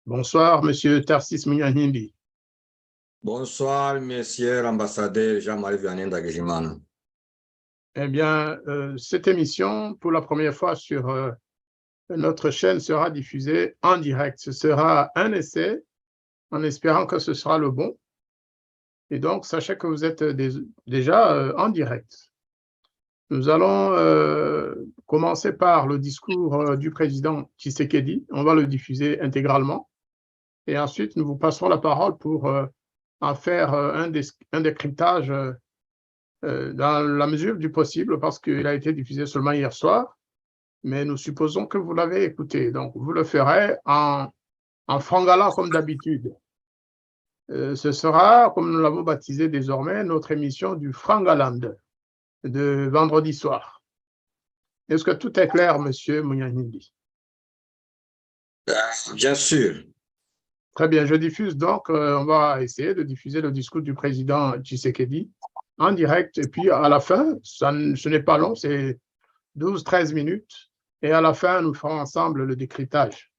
Bonsoir, Monsieur Tarsis Munyanindi. Bonsoir, monsieur l'ambassadeur Jean-Marie Vianney Ndagijimana. Eh bien, cette émission, pour la première fois sur notre chaîne, sera diffusée en direct. Ce sera un essai, en espérant que ce sera le bon. Et donc, sachez que vous êtes déjà en direct. Nous allons commencer par le discours du président Tshisekedi. On va le diffuser intégralement. Et ensuite, nous vous passerons la parole pour en faire un décryptage dans la mesure du possible, parce qu'il a été diffusé seulement hier soir, mais nous supposons que vous l'avez écouté. Donc, vous le ferez en frangalant comme d'habitude. Ce sera, comme nous l'avons baptisé désormais, notre émission du Frangaland de vendredi soir. Est-ce que tout est clair, Monsieur Munyanindi? Bien sûr. Très bien, je diffuse donc, on va essayer de diffuser le discours du président Tshisekedi en direct, et puis à la fin, ce n'est pas long, c'est 12-13 minutes, et à la fin, nous ferons ensemble le décryptage.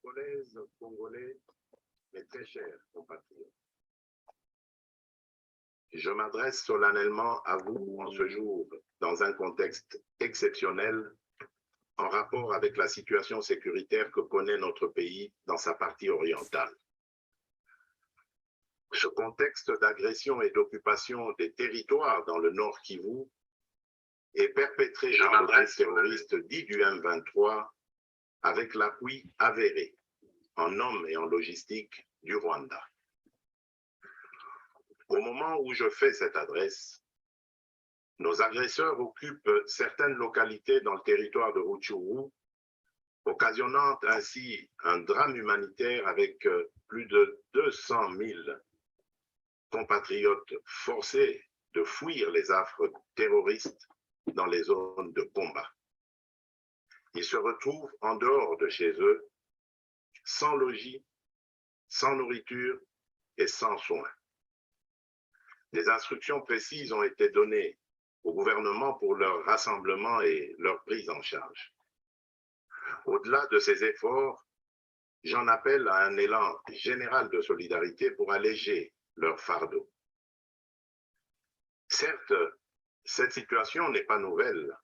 Congolaises, Congolais, mes très chers compatriotes, je m'adresse solennellement à vous en ce jour dans un contexte exceptionnel en rapport avec la situation sécuritaire que connaît notre pays dans sa partie orientale. Ce contexte d'agression et d'occupation des territoires dans le Nord Kivu est perpétré par le groupe terroriste dit du M23 avec l'appui avéré en hommes et en logistique du Rwanda. Au moment où je fais cette adresse, nos agresseurs occupent certaines localités dans le territoire de Rutshuru, occasionnant ainsi un drame humanitaire avec plus de 200 000 compatriotes forcés de fuir les affres terroristes dans les zones de combat. Ils se retrouvent en dehors de chez eux, sans logis, sans nourriture et sans soins. Des instructions précises ont été données au gouvernement pour leur rassemblement et leur prise en charge. Au-delà de ces efforts, j'en appelle à un élan général de solidarité pour alléger leur fardeau. Certes, cette situation n'est pas nouvelle.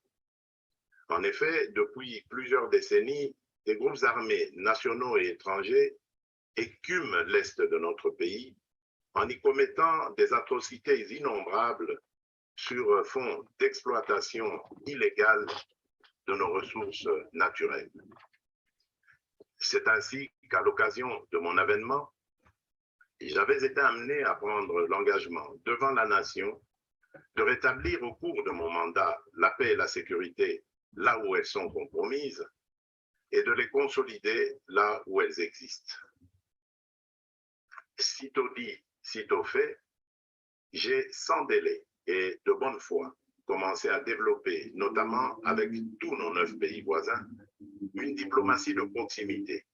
En effet, depuis plusieurs décennies, des groupes armés nationaux et étrangers écument l'Est de notre pays en y commettant des atrocités innombrables sur fond d'exploitation illégale de nos ressources naturelles. C'est ainsi qu'à l'occasion de mon avènement, j'avais été amené à prendre l'engagement devant la nation de rétablir au cours de mon mandat la paix et la sécurité là où elles sont compromises et de les consolider là où elles existent. Sitôt dit, sitôt fait, j'ai sans délai et de bonne foi commencé à développer, notamment avec tous nos 9 pays voisins, une diplomatie de proximité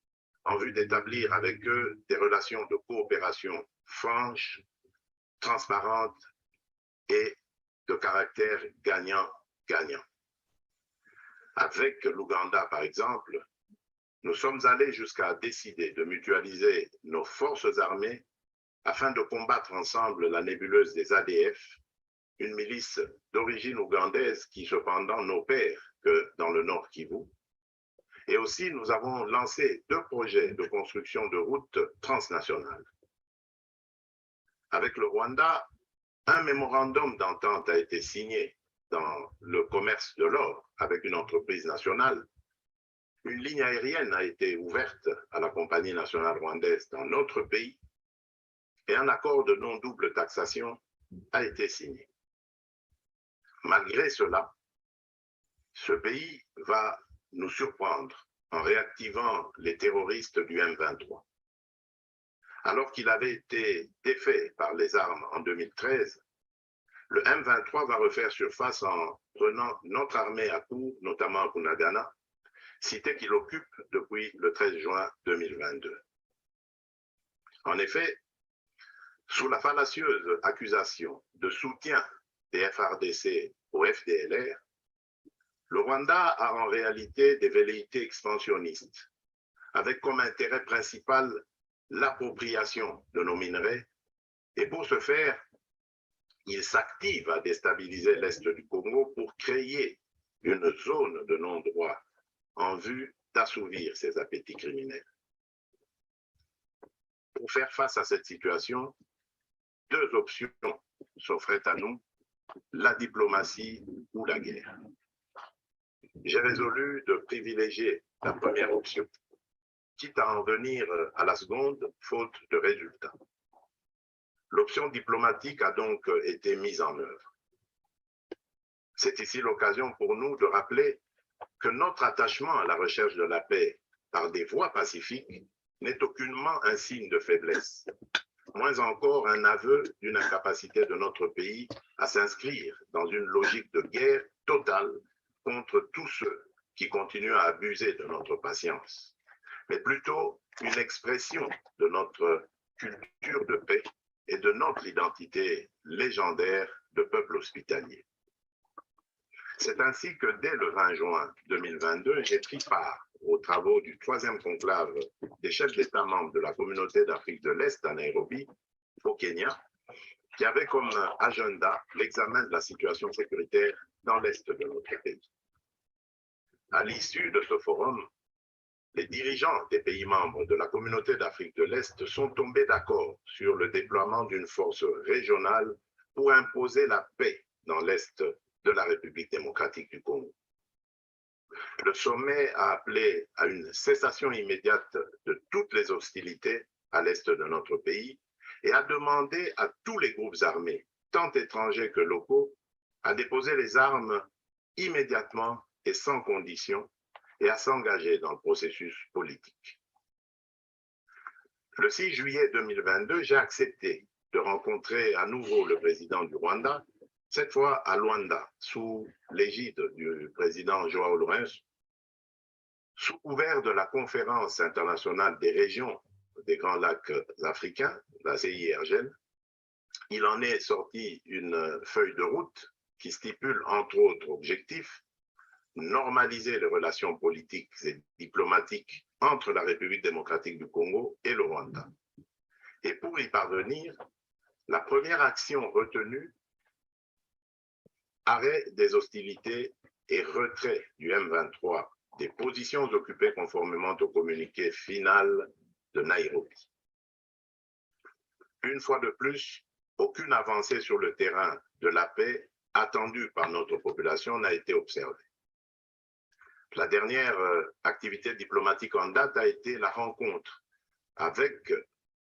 en vue d'établir avec eux des relations de coopération franches, transparentes et de caractère gagnant-gagnant. Avec l'Ouganda, par exemple, nous sommes allés jusqu'à décider de mutualiser nos forces armées afin de combattre ensemble la nébuleuse des ADF, une milice d'origine ougandaise qui cependant n'opère que dans le Nord Kivu. Et aussi, nous avons lancé 2 projets de construction de routes transnationales. Avec le Rwanda, un mémorandum d'entente a été signé dans le commerce de l'or avec une entreprise nationale. Une ligne aérienne a été ouverte à la compagnie nationale rwandaise dans notre pays et un accord de non-double taxation a été signé. Malgré cela, ce pays va nous surprendre en réactivant les terroristes du M23. Alors qu'il avait été défait par les armes en 2013, le M23 va refaire surface en prenant notre armée à court, notamment à Bunagana, cité qu'il occupe depuis le 13 juin 2022. En effet, sous la fallacieuse accusation de soutien des FARDC au FDLR, Le Rwanda a en réalité des velléités expansionnistes, avec comme intérêt principal l'appropriation de nos minerais, et pour ce faire, il s'active à déstabiliser l'Est du Congo pour créer une zone de non-droit en vue d'assouvir ses appétits criminels. Pour faire face à cette situation, deux options s'offraient à nous, la diplomatie ou la guerre. J'ai résolu de privilégier la première option, quitte à en venir à la seconde, faute de résultats. L'option diplomatique a donc été mise en œuvre. C'est ici l'occasion pour nous de rappeler que notre attachement à la recherche de la paix par des voies pacifiques n'est aucunement un signe de faiblesse, moins encore un aveu d'une incapacité de notre pays à s'inscrire dans une logique de guerre totale contre tous ceux qui continuent à abuser de notre patience, mais plutôt une expression de notre culture de paix et de notre identité légendaire de peuple hospitalier. C'est ainsi que dès le 20 juin 2022, j'ai pris part aux travaux du 3e conclave des chefs d'État membres de la communauté d'Afrique de l'Est à Nairobi, au Kenya, qui avait comme agenda l'examen de la situation sécuritaire dans l'Est de notre pays. À l'issue de ce forum, les dirigeants des pays membres de la communauté d'Afrique de l'Est sont tombés d'accord sur le déploiement d'une force régionale pour imposer la paix dans l'Est de la République démocratique du Congo. Le sommet a appelé à une cessation immédiate de toutes les hostilités à l'Est de notre pays et a demandé à tous les groupes armés, tant étrangers que locaux, à déposer les armes immédiatement et sans condition et à s'engager dans le processus politique. Le 6 juillet 2022, j'ai accepté de rencontrer à nouveau le président du Rwanda, cette fois à Luanda, sous l'égide du président Joao Lourenço, sous couvert de la Conférence internationale des régions des Grands Lacs africains, la CIRGL. Il en est sorti une feuille de route qui stipule entre autres objectifs normaliser les relations politiques et diplomatiques entre la République démocratique du Congo et le Rwanda. Et pour y parvenir, la première action retenue, arrêt des hostilités et retrait du M23 des positions occupées conformément au communiqué final de Nairobi. Une fois de plus, aucune avancée sur le terrain de la paix attendue par notre population n'a été observée. La dernière activité diplomatique en date a été la rencontre avec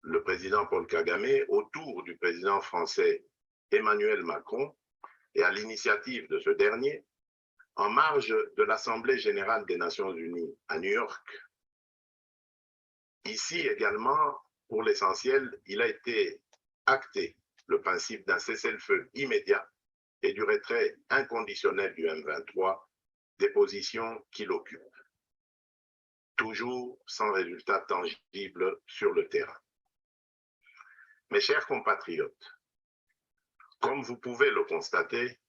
le président Paul Kagame autour du président français Emmanuel Macron et à l'initiative de ce dernier, en marge de l'Assemblée générale des Nations unies à New York. Ici également, pour l'essentiel, il a été acté le principe d'un cessez-le-feu immédiat et du retrait inconditionnel du M23 des positions qu'il occupe, toujours sans résultat tangible sur le terrain. Mes chers compatriotes, comme vous pouvez le constater,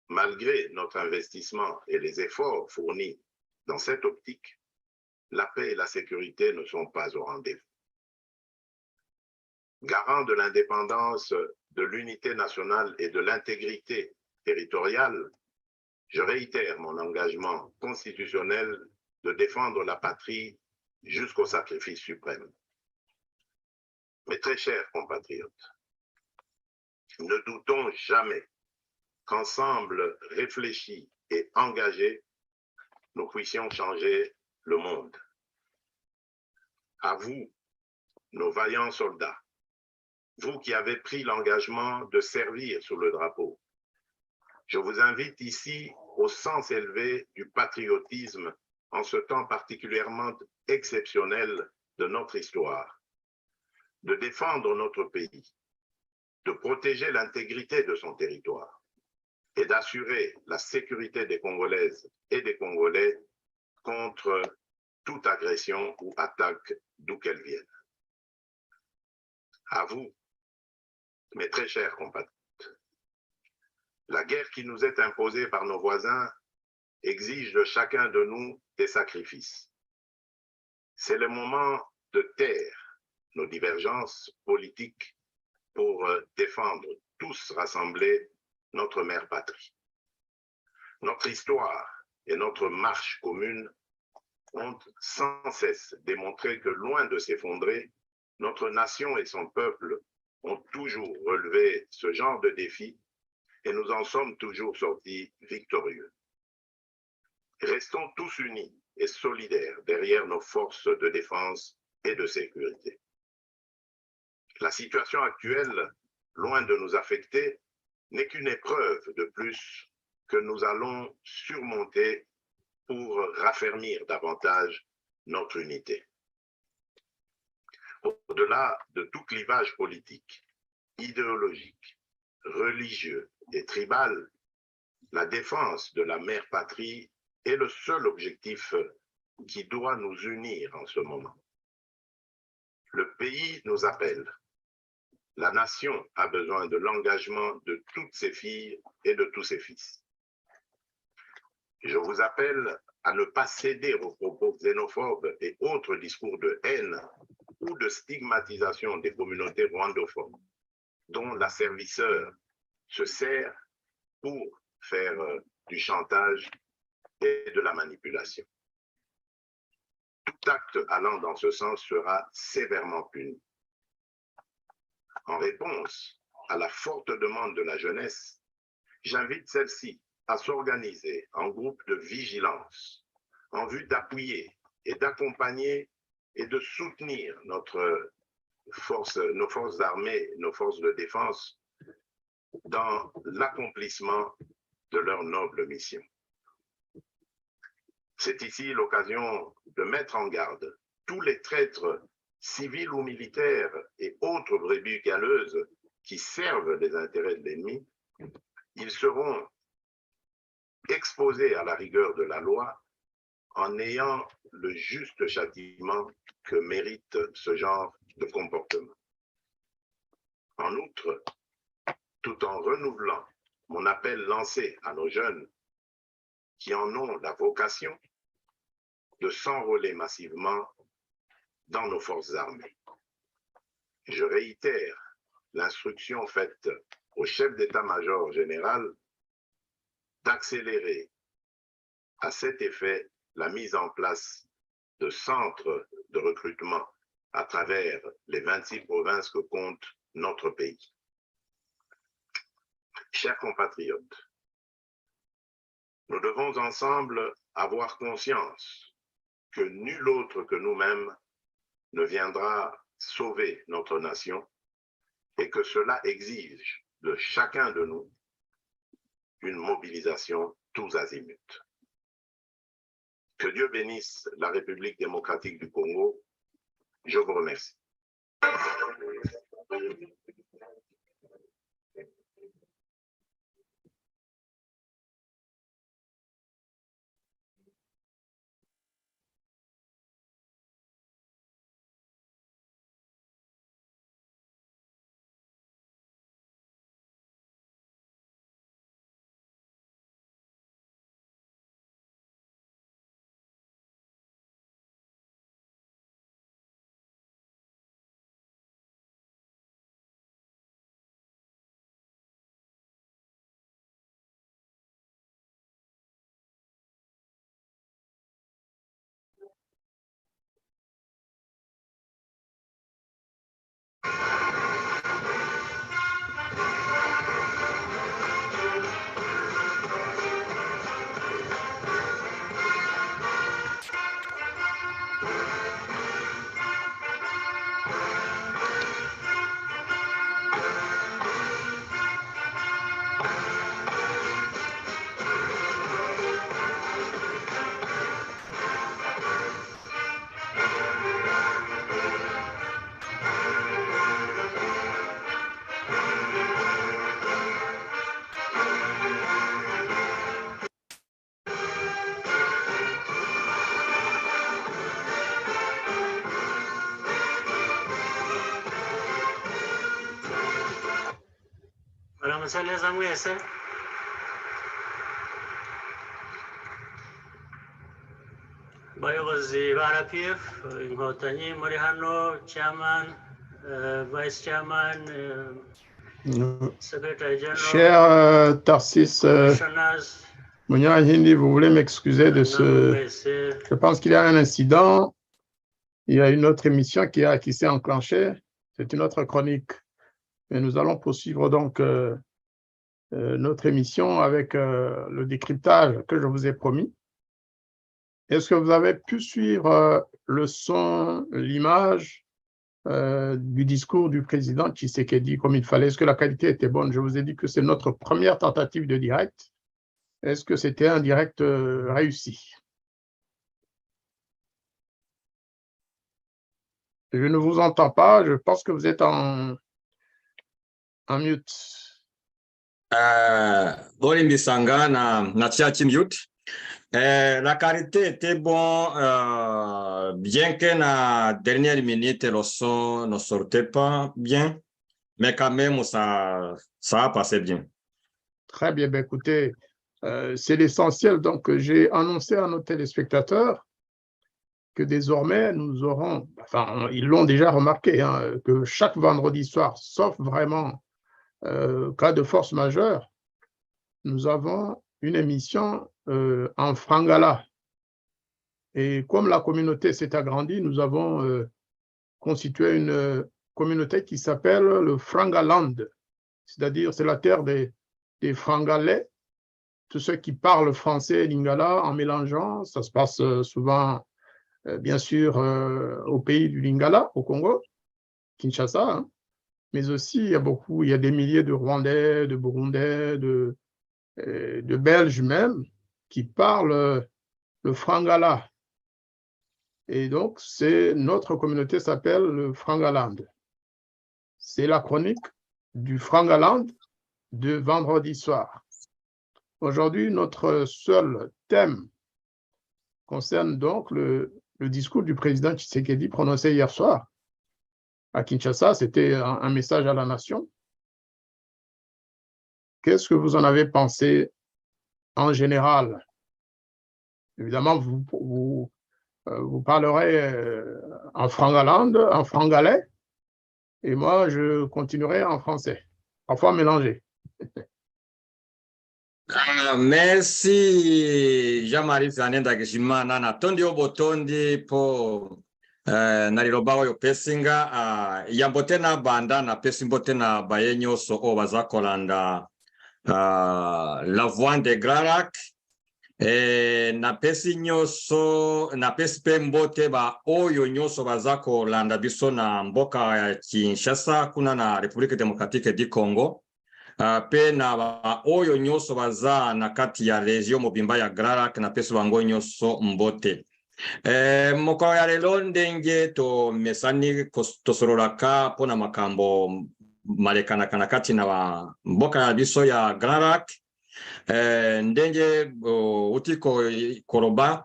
malgré notre investissement et les efforts fournis dans cette optique, la paix et la sécurité ne sont pas au rendez-vous. Garant de l'indépendance, de l'unité nationale et de l'intégrité territoriale, je réitère mon engagement constitutionnel de défendre la patrie jusqu'au sacrifice suprême. Mes très chers compatriotes, ne doutons jamais qu'ensemble réfléchis et engagés, nous puissions changer le monde. À vous, nos vaillants soldats, vous qui avez pris l'engagement de servir sous le drapeau, je vous invite ici au sens élevé du patriotisme en ce temps particulièrement exceptionnel de notre histoire, de défendre notre pays, de protéger l'intégrité de son territoire et d'assurer la sécurité des Congolaises et des Congolais contre toute agression ou attaque d'où qu'elle vienne. À vous, mes très chers compatriotes, la guerre qui nous est imposée par nos voisins exige de chacun de nous des sacrifices. C'est le moment de taire nos divergences politiques pour défendre tous rassemblés notre mère patrie. Notre histoire et notre marche commune ont sans cesse démontré que loin de s'effondrer, notre nation et son peuple ont toujours relevé ce genre de défi et nous en sommes toujours sortis victorieux. Restons tous unis et solidaires derrière nos forces de défense et de sécurité. La situation actuelle, loin de nous affecter, n'est qu'une épreuve de plus que nous allons surmonter pour raffermir davantage notre unité. Au-delà de tout clivage politique, idéologique, religieux et tribal, la défense de la mère patrie est le seul objectif qui doit nous unir en ce moment. Le pays nous appelle. La nation a besoin de l'engagement de toutes ses filles et de tous ses fils. Je vous appelle à ne pas céder aux propos xénophobes et autres discours de haine ou de stigmatisation des communautés rwandophones, dont la servisseur se sert pour faire du chantage et de la manipulation. Tout acte allant dans ce sens sera sévèrement puni. En réponse à la forte demande de la jeunesse, j'invite celle-ci à s'organiser en groupe de vigilance en vue d'appuyer et d'accompagner et de soutenir nos forces armées, nos forces de défense dans l'accomplissement de leur noble mission. C'est ici l'occasion de mettre en garde tous les traîtres civils ou militaires et autres brebis galeuses qui servent les intérêts de l'ennemi. Ils seront exposés à la rigueur de la loi en ayant le juste châtiment que mérite ce genre de comportement. En outre, tout en renouvelant mon appel lancé à nos jeunes qui en ont la vocation de s'enrôler massivement dans nos forces armées. Je réitère l'instruction faite au chef d'état-major général d'accélérer à cet effet la mise en place de centres de recrutement à travers les 26 provinces que compte notre pays. Chers compatriotes, nous devons ensemble avoir conscience que nul autre que nous-mêmes ne viendra sauver notre nation et que cela exige de chacun de nous une mobilisation tous azimuts. Que Dieu bénisse la République démocratique du Congo. Je vous remercie. Msaleza mwese abayobozi ba RPF inkotanyi muri hano, chairman, vice chairman, secretary general, Cher Tarsis commissioners, Munyahindi, vous voulez m'excuser de ce... Je pense qu'il y a un incident. Il y a une autre émission qui s'est enclenchée. C'est une autre chronique. Et nous allons poursuivre donc notre émission avec le décryptage que je vous ai promis. Est-ce que vous avez pu suivre le son, l'image du discours du président Tshisekedi comme il fallait? Est-ce que la qualité était bonne? Je vous ai dit que c'est notre première tentative de direct. Est-ce que c'était un direct réussi? Je ne vous entends pas. Je pense que vous êtes en mute. Boli Mbisanga na Tchachi mute. La qualité était bonne, bien que la dernière minute, le son ne sortait pas bien, mais quand même, ça a passé bien. Très bien, ben écoutez, c'est l'essentiel. Donc, j'ai annoncé à nos téléspectateurs que désormais, nous aurons, enfin, ils l'ont déjà remarqué, hein, que chaque vendredi soir, sauf vraiment cas de force majeure, nous avons une émission en frangala. Et comme la communauté s'est agrandie, nous avons constitué une communauté qui s'appelle le Frangaland, c'est-à-dire c'est la terre des Frangalais, tous ceux qui parlent français et lingala en mélangeant. Ça se passe souvent, bien sûr, au pays du Lingala, au Congo, Kinshasa, hein. Mais aussi il y a des milliers de Rwandais, de Burundais, de Belges même, qui parlent le Frangala. Et donc, notre communauté s'appelle le Frangaland. C'est la chronique du Frangaland de vendredi soir. Aujourd'hui, notre seul thème concerne donc le discours du président Tshisekedi prononcé hier soir à Kinshasa. C'était un message à la nation. Qu'est-ce que vous en avez pensé en général? Évidemment, vous parlerez en frangaland, en frangalais, et moi, je continuerai en français, parfois mélangé. Merci Jean-Marie Vianney Ndagijimana na tondi obotondi po naliloba oyo pesinga yambote na banda na pesi mbote na baye nyonso oyo baza kolanda la voix de Grand Lac. Na pesi nyonso na pesi pe mbote ba oyo nyonso baza kolanda biso na mboka ya Kinshasa kuna na République démocratique du Congo. Pe na ba oyo nyonso baza na kati ya région mobimba ya Grand Lac na pesi bango nyonso mbote. Mokolo ya lelo ndenge to mesani tosololaka pona makambo malekana kana kati na mboka ya biso ya Grand Lac. Ndenge utiko koroba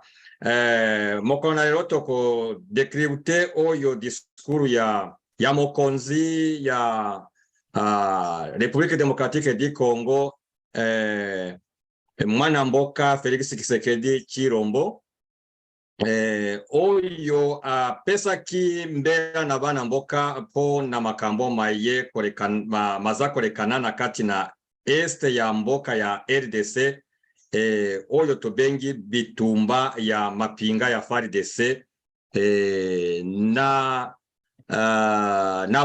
mokolo na lelo toko décrypter oyo discours ya mokonzi ya République démocratique du Congo, mwana mboka Félix Tshisekedi Tshilombo, oyo pesaki mbela na bana mboka po na makambo maye maza kolekana na kati na este ya mboka ya RDC, oyo tobengi bitumba ya mapinga ya FARDC na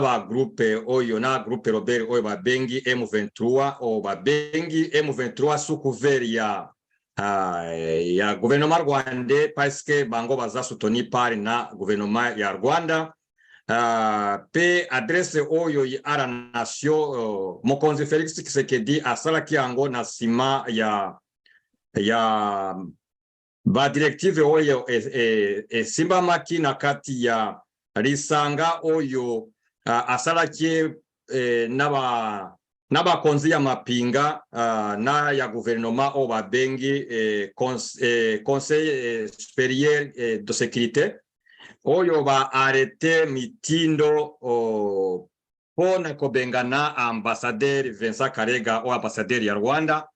ba groupe oyo na groupe Robert oyo babengi M23 o babengi M23 sous couvert ya gouvernement rwandais parce que bango baza soutenu par na gouvernement ya Rwanda. Pe adresse oyo ya la nation mokonzi Félix Tshisekedi asalaki yango na sima ya ba directive oyo simbamaki na kati ya risanga oyo asalaki na bakonzi ya mapinga na ya gouvernement o babengi conseil supérieur de sécurité oyo ba arrêté mitindo pona kobengana ambassadeur Vincent Karega o ambassadeur ya Rwanda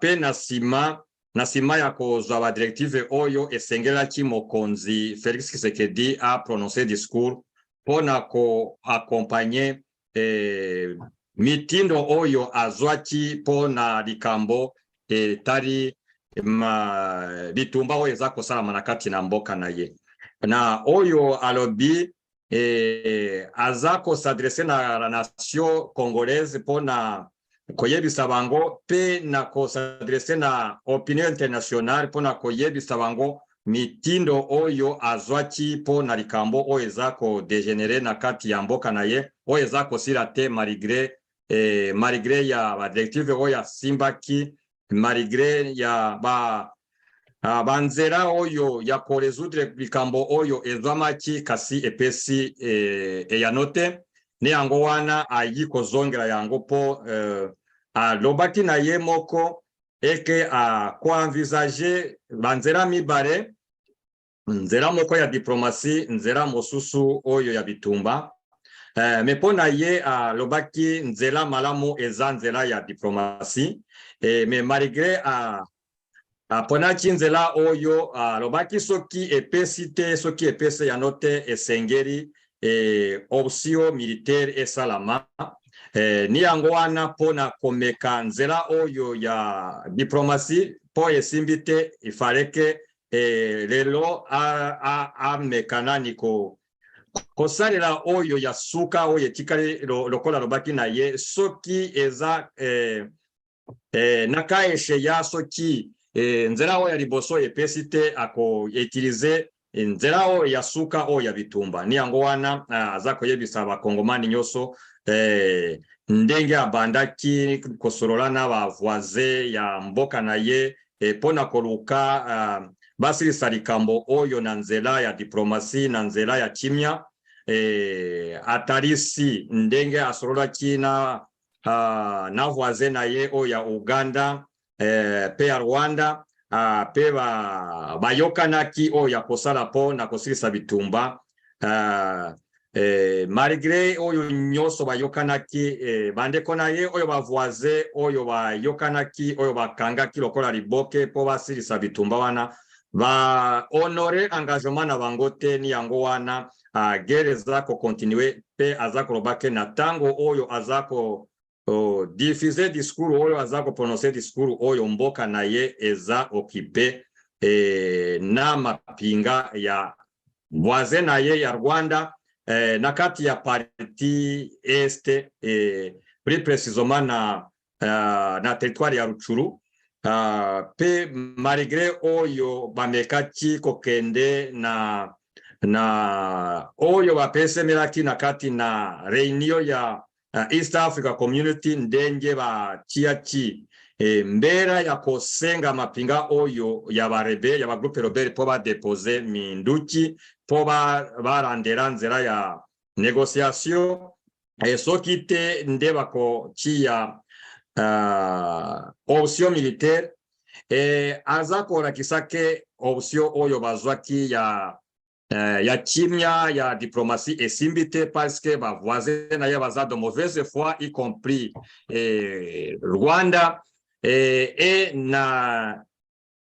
pe na sima nasima ya kozwa ba directive oyo esengela ki mokonzi Félix Tshisekedi a prononcé discours pona ko accompagner mitindo oyo azwaki pona likambo tari bitumba oyo eza kosalama na kati na mboka na ye na oyo alobi aza kosadrese na la nation congolaise pona koyebisa bango pe na kosadrese na opinion internationale pona koyebisa bango mitindo oyo azwaki pona likambo oyo eza kodegenere na kati ya mboka na ye oyo eza kosila te malgré ya ba directive oyo asimbaki malgré ya banzela oyo ya koresoudre likambo oyo ezwamaki kasi epesi eyano te ne yango wana ayi kozongela yango po alobaki na ye moko eke koenvisage banzela mibale nzela moko ya diplomasi nzela mosusu oyo ya bitumba me mpo na ye alobaki nzela malamu eza nzela ya diplomasi me malgré aponaki nzela oyo alobaki soki epesi te soki epesi yano te esengeli option militaire esalama ni yango wana mpona komeka nzela oyo ya diplomasi po esimbi te ifaleke lelo ameka nani kosalela oyo ya suka oyo etikali lokola lobaki na ye soki eza naka esheya soki nzela oyo ya liboso epesi te akoutilize nzela oyo ya suka oyo ya bitumba ni yango wana aza koyebisa bakongomani nyonso ndenge abandaki kosolola na bavoisin ya mboka na ye pona koluka basilisa likambo oyo na nzela ya diplomasi na nzela ya kimia atarisi ndenge asololaki na voisin na ye oyo ya Uganda pe ya Rwanda pe bayokanaki oyo ya kosala po na kosilisa bitumba malgré oyo nyonso bayokanaki bandeko na ye oyo bavoisin oyo bayokanaki oyo bakangaki lokola liboke po basilisa bitumba wana ba honore engagement na bango te ni yango wana guerre eza kokontinue pe aza kolobake na tango oyo aza diffuser discours oyo aza prononcer discours oyo mboka na ye eza occupé na mapinga ya voisin na ye ya Rwanda na kati ya parti este plus précisément na territoire ya Rutshuru pe malgré oyo bamekaki kokende na oyo bapesemelaki na kati na réunion ya East Africa Community ndenge batiaki mbera ya kosenga mapinga oyo ya barebe ya bagroupe rebelle po badepose minduki po barandela nzela ya négociation soki te nde bakotia option militaire aza kolakisa ke option oyo bazwaki ya kimia ya diplomatie esimbi te parce que bavoisin na ye baza de mauvaise foi y compris Rwanda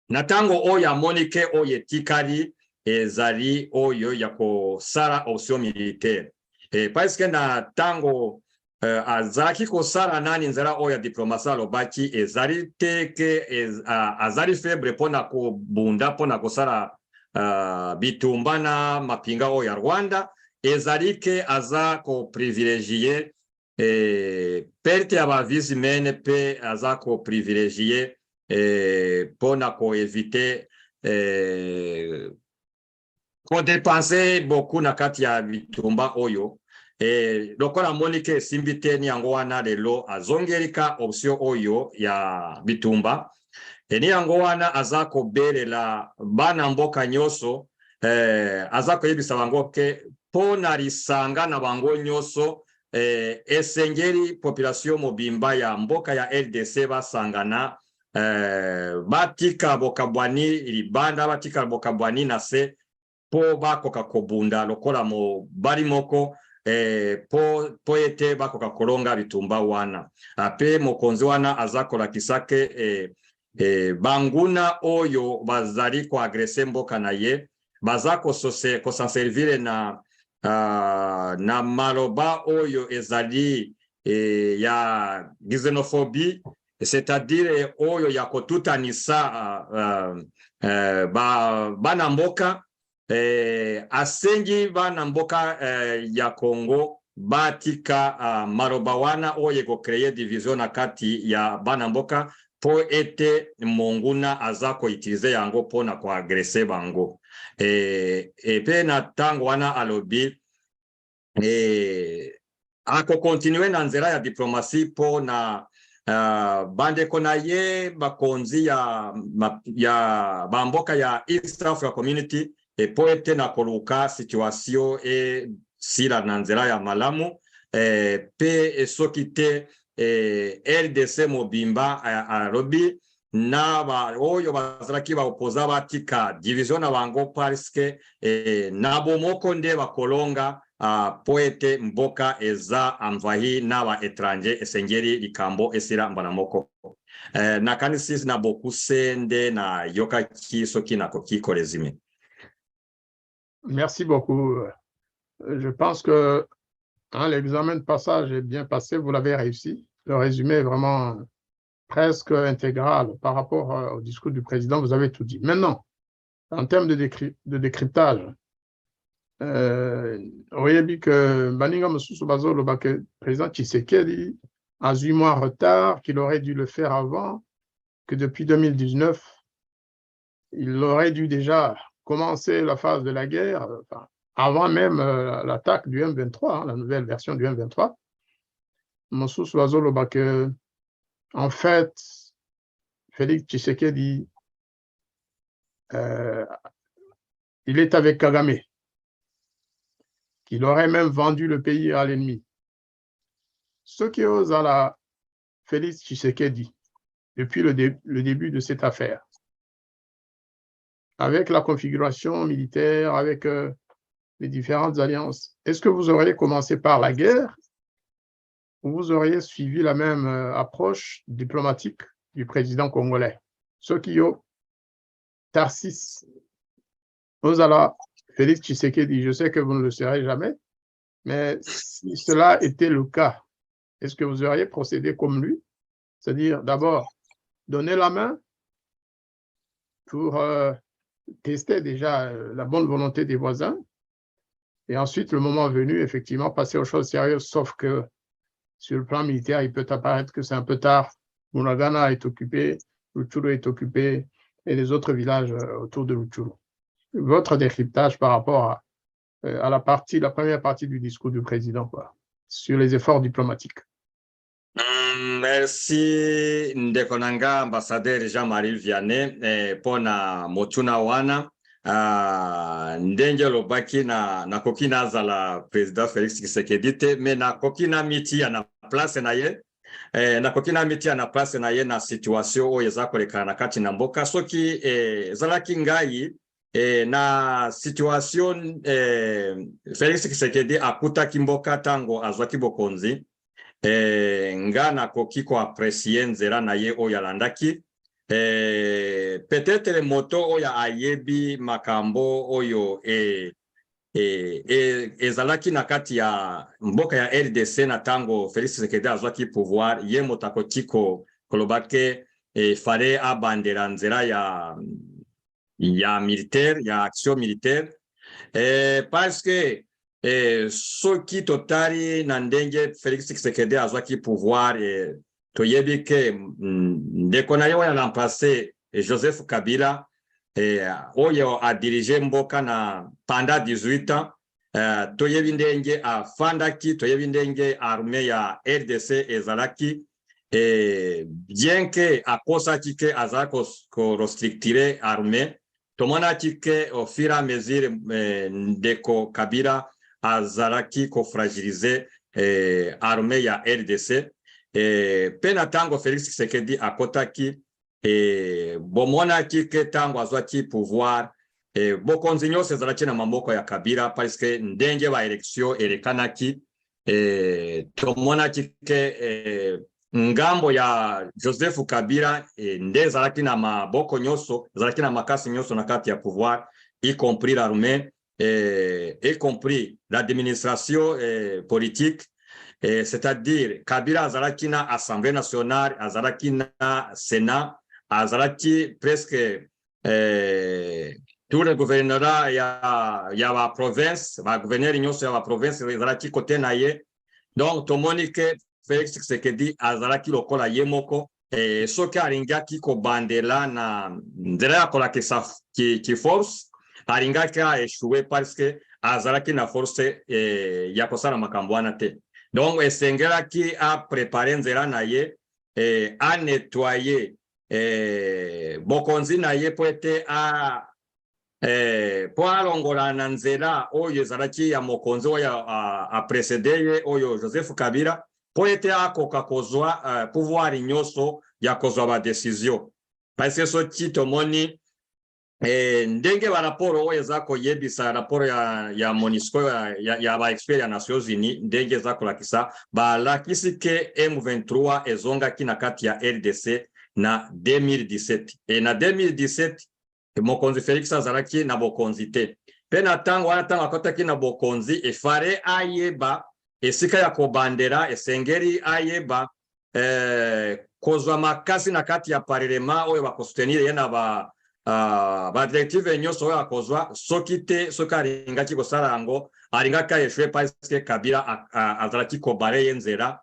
na tango oyo amoni ke oyo etikali ezali oyo ya kosala option militaire parce que na tango azaki kosala nani nzela oyo ya diplomasi alobaki ezali te ke azali faible pona kobunda pona kosala bitumba na mapinga oyo ya Rwanda ezali ke aza koprivilegie perte ya bavisi mene pe aza koprivilegie pona koevite kodepanse beaucoup na kati ya bitumba oyo lokola monike esimbi te ni yango wana lelo azongelika option oyo ya bitumba ni yango wana aza kobelela bana mboka nyonso aza koyebisa bango ke pona lisanga na bango nyonso esengeli population mobimba ya mboka ya RDC basangana batika bokabwani libanda batika bokabwani na se po bakoka kobunda lokola bali moko po ete bakoka kolonga bitumba wana ape mokonzi wana aza kolakisa ke banguna oyo bazali ko agrese mboka na ye baza kosan servire na maloba oyo ezali ya xénophobie, c'est-à-dire oyo ya kotutanisa bana mboka asengi bana mboka ya Congo batika maloba wana oyo ko créer division na kati ya bana mboka po ete monguna aza ko utiliser yango pona ko agrese bango pe na tango wana alobi ako continue na nzela ya diplomatie po na bandeko na ye bakonzi ya bamboka ya East Africa Community po ete na koluka situation sila na nzela ya malamu pe soki te RDC mobimba alobi na oyo bazalaki baopoza batika division na bango parce que na bomoko nde bakolonga po ete mboka eza envahi na ba étranger esengeli likambo esila mbana moko na kanisi na bokuse nde na yoka ki soki na koki ko résumé. Merci beaucoup. Je pense que l'examen de passage est bien passé, vous l'avez réussi. Le résumé est vraiment presque intégral par rapport au discours du président, vous avez tout dit. Maintenant, en termes de décryptage, voyez que Baninga Mosusu Bazo, le président Tshisekedi, a 8 mois en retard, qu'il aurait dû le faire avant, que depuis 2019, il aurait dû déjà commencer la phase de la guerre, avant même l'attaque du M23, la nouvelle version du M23. Mosusu Bazo, le en fait, Félix Tshisekedi, il est avec Kagame, qu'il aurait même vendu le pays à l'ennemi. Ce qui osent à la Félix Tshisekedi, depuis le début de cette affaire, avec la configuration militaire, avec les différentes alliances, est-ce que vous auriez commencé par la guerre ou vous auriez suivi la même approche diplomatique du président congolais? Ce qui ont Tarsis, Ozala, Félix Tshisekedi, je sais que vous ne le saurez jamais, mais si cela était le cas, est-ce que vous auriez procédé comme lui? C'est-à-dire d'abord donner la main pour tester déjà la bonne volonté des voisins et ensuite, le moment venu, effectivement, passer aux choses sérieuses, sauf que sur le plan militaire, il peut apparaître que c'est un peu tard. Bunagana est occupé, Rutshuru est occupé et les autres villages autour de Rutshuru. Votre décryptage par rapport à la première partie du discours du président, quoi, sur les efforts diplomatiques. Merci Ndekonanga, ambassadeur Jean-Marie Vianney, pona motuna wana ndenge lobaki na kokina zala président Félix Tshisekedi te, mais na kokina miti na place na ye na kokina miti na place na ye na situation oyo eza kolekana na kati na mboka soki zalaki ngai na situation Félix Tshisekedi akutaki mboka tango azwaki bokonzi nga na koki ko apprécier nzela na ye oyo alandaki peut-être moto oyo ayebi makambo oyo ezalaki na kati ya mboka ya RDC na tango Félix Tshisekedi azwaki pouvoir ye moto akoki kolobake fallait abandela nzela ya militaire, ya action militaire parce que soki totali na ndenge Félix Tshisekedi azwaki pouvoir toyebi ke ndeko na ye oyo remplacé Joseph Kabila oyo a dirigé mboka na pendant 18 ans toyebi ndenge afandaki, toyebi ndenge armée ya RDC ezalaki bien que akosaki ke azalaki ko restructurer armée tomonaki ke au fur et à mesure ndeko Kabila azalaki ko fragiliser armée ya RDC pe na tango Félix Tshisekedi akotaki bomonaki ke tango azwaki pouvoir bokonzi nyonso ezalaki na maboko ya Kabila parce que ndenge ba élection elekanaki tomonaki ke ngambo ya Joseph Kabila nde ezalaki na maboko nyonso, ezalaki na makasi nyonso na kati ya pouvoir, y compris l'armée, y compris l'administration politique, c'est-à-dire Kabila azalaki na Assemblée nationale, azalaki na Sénat, azalaki presque tous les gouverneurs ya ba province, ba gouverneur nyonso ya ba province ezalaki côté na ye. Donc tomoni ke Félix Tshisekedi azalaki lokola ye moko soki alingaki kobandela na nzela ya kolakisa ki force alingaki aéchoué parce que azalaki na force ya kosala makambo wana te. Donc esengelaki aprepare nzela na ye a nettoyer bokonzi na ye po ete po alongola na nzela oyo ezalaki ya mokonzi oyo aprecede ye oyo Joseph Kabila po ete akoka kozwa pouvoir nyonso ya kozwa ba décision. Parce que soki tomoni ndenge ba rapport oyo eza koyebisa rapport ya MONUSCO ya ba expert ya Nations Unies ndenge eza kolakisa balakisi ke M23 ezongaki na kati ya RDC na 2017 na 2017 mokonzi Félix azalaki na bokonzi te pe na tango wana tango akotaki na bokonzi efare ayeba esika ya kobandera esengeri ayeba kozwa makasi na kati ya parlement oyo bakosutenir ye na ba directive nyonso oyo akozwa soki te soki alingaki kosala yango alingaki aéchoué parce que Kabila azalaki kobare ye nzela